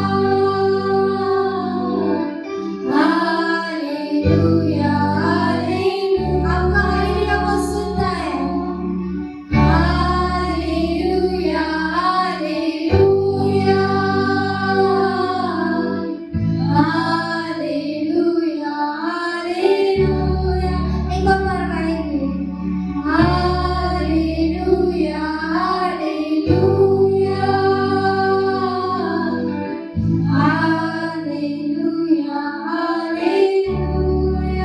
hallelujah hallelujah. आपका हालेलुया वो सुनता है। Hallelujah hallelujah hallelujah hallelujah. एक और बार गाएंगे। हालेलुया हालेलुया हालेलुया हालेलुया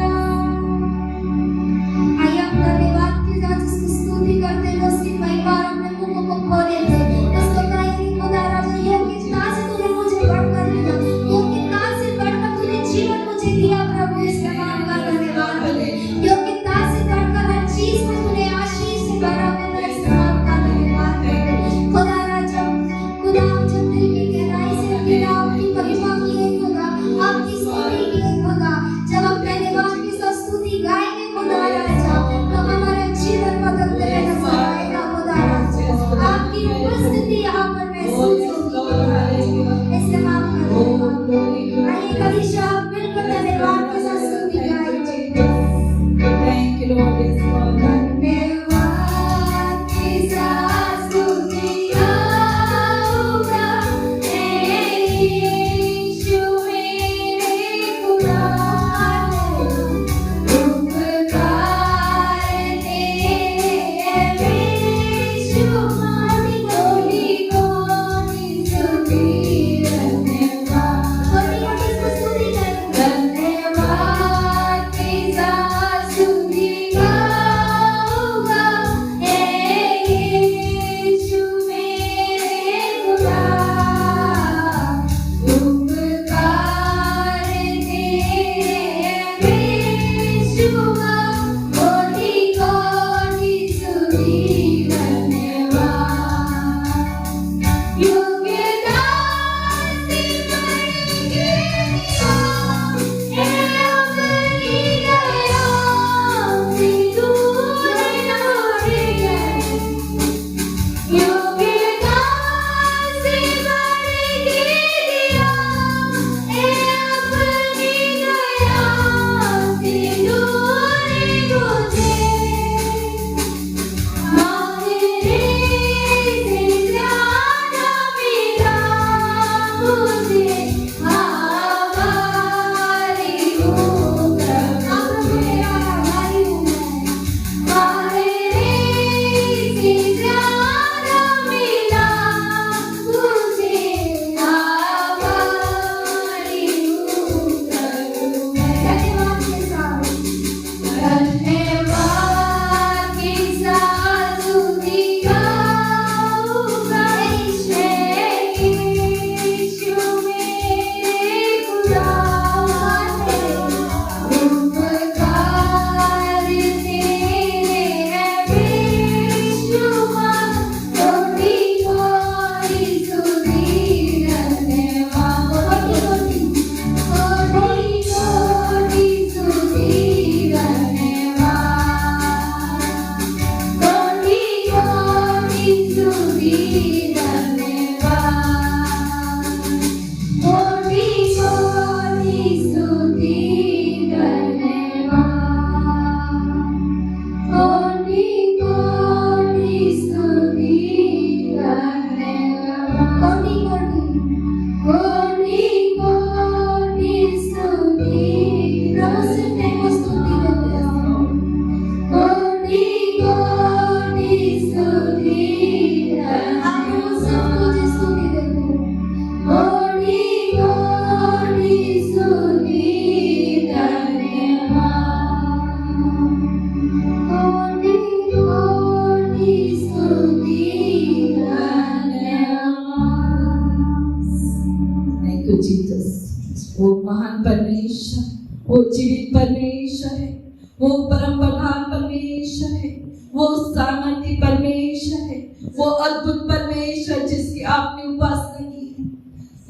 वो परम प्रधान परमेश्वर है, वो सामर्थी परमेश्वर है, वो अद्भुत परमेश्वर जिसकी आपने उपासना की है,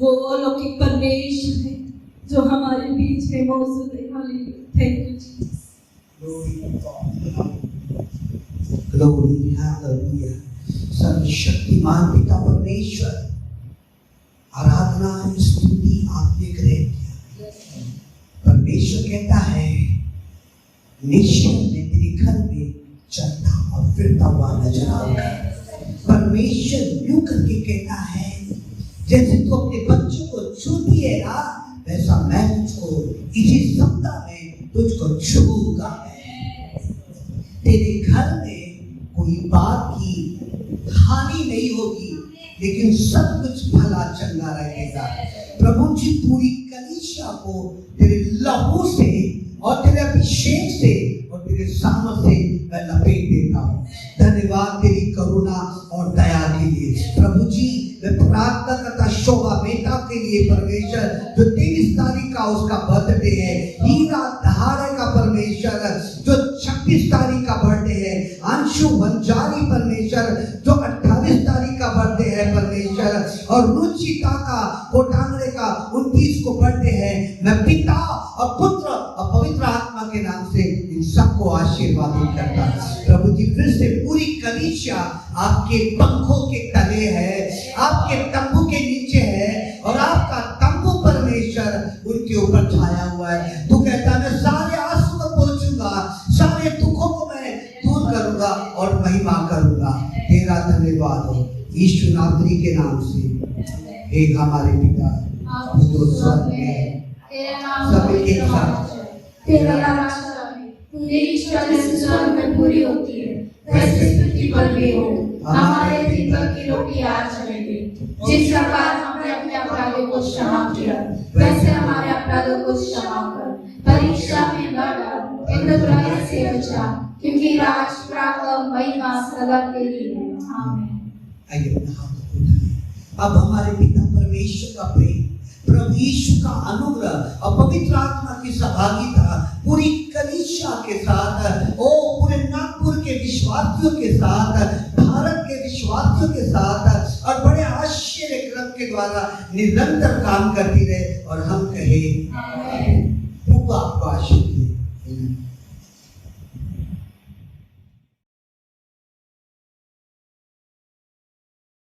वो अलौकिक परमेश्वर है जो हमारे बीच में मौजूद है। Hallelujah, thank you Jesus. Glory, hallelujah. सर्वशक्तिमान पिता परमेश्वर, आराधना स्तुति आपने ग्रहण किया। परमेश्वर कहता है निश्चय मैं तेरे घर में चलता और फिरता हुआ नजर आऊंगा। परमेश्वर यूं करके कहता है जैसे तू अपने बच्चों को छूती है ना, वैसा मैं तुझको इसी सप्ताह में तुझको छूऊंगा। तेरे घर में कोई बात की हानि नहीं होगी, लेकिन सब कुछ भला चंगा रहेगा। प्रभु जी पूरी कलीसिया को तेरे लहू से और तेरे अभिषेक से और तेरे सामर्थ से मैं लपेट देता हूँ। धन्यवाद तेरी करुणा और दया के लिए। प्रभु जी मैं प्रार्थना करता शोभा मेहता के लिए परमेश्वर, जो 23 तारीख का उसका बर्थडे है, हीरा धारे का परमेश्वर जो 26 तारीख का बर्थडे है, अंशु बंजारी परमेश्वर जो 28 तारीख का बर्थडे है परमेश्वर, और रुचिता का कोटांगरे का 29 को बर्थडे है। मैं पिता और पुत्र और पवित्र आत्मा के नाम से इन सबको आशीर्वाद करता। प्रभु जी फिर से पूरी कलीसिया आपके पंखों के तले है, आपके तंबू के नीचे है, और आपका तंबू परमेश्वर उनके ऊपर छाया हुआ है। तू कहता है मैं सारे आंसू को पोंछूंगा, सारे दुखों को मैं दूर करूंगा और महिमा करूंगा। तेरा धन्यवाद हो यीशु नासरी के नाम से। एक हमारे पिता जो स्वर्ग में है, सब एक साथ तेरा राज्य आए, तेरी इच्छा जैसे स्वर्ग में पूरी होती है वैसे पृथ्वी पर भी हो। हमारे दिन भर की रोटी आज हमें दे। जिस प्रकार हमने अपने अपराधों को क्षमा किया वैसे हमारे अपराधों को क्षमा कर। परीक्षा में न डाल, इंद्र बुराई से बचा, क्योंकि राज प्रताप महिमा सदा तेरी है। आमीन। आइए अपना हाथ उठाएं। अब हमारे पिता परमेश्वर का प्रेम, प्रभु यीशु का अनुग्रह और पवित्र आत्मा की सहभागिता पूरी कलीसिया के साथ, ओ पूरे नागपुर के विश्वासियों के साथ, भारत के विश्वासियों के साथ और बड़े आश्चर्य क्रम के द्वारा निरंतर काम करती रहे। और हम कहे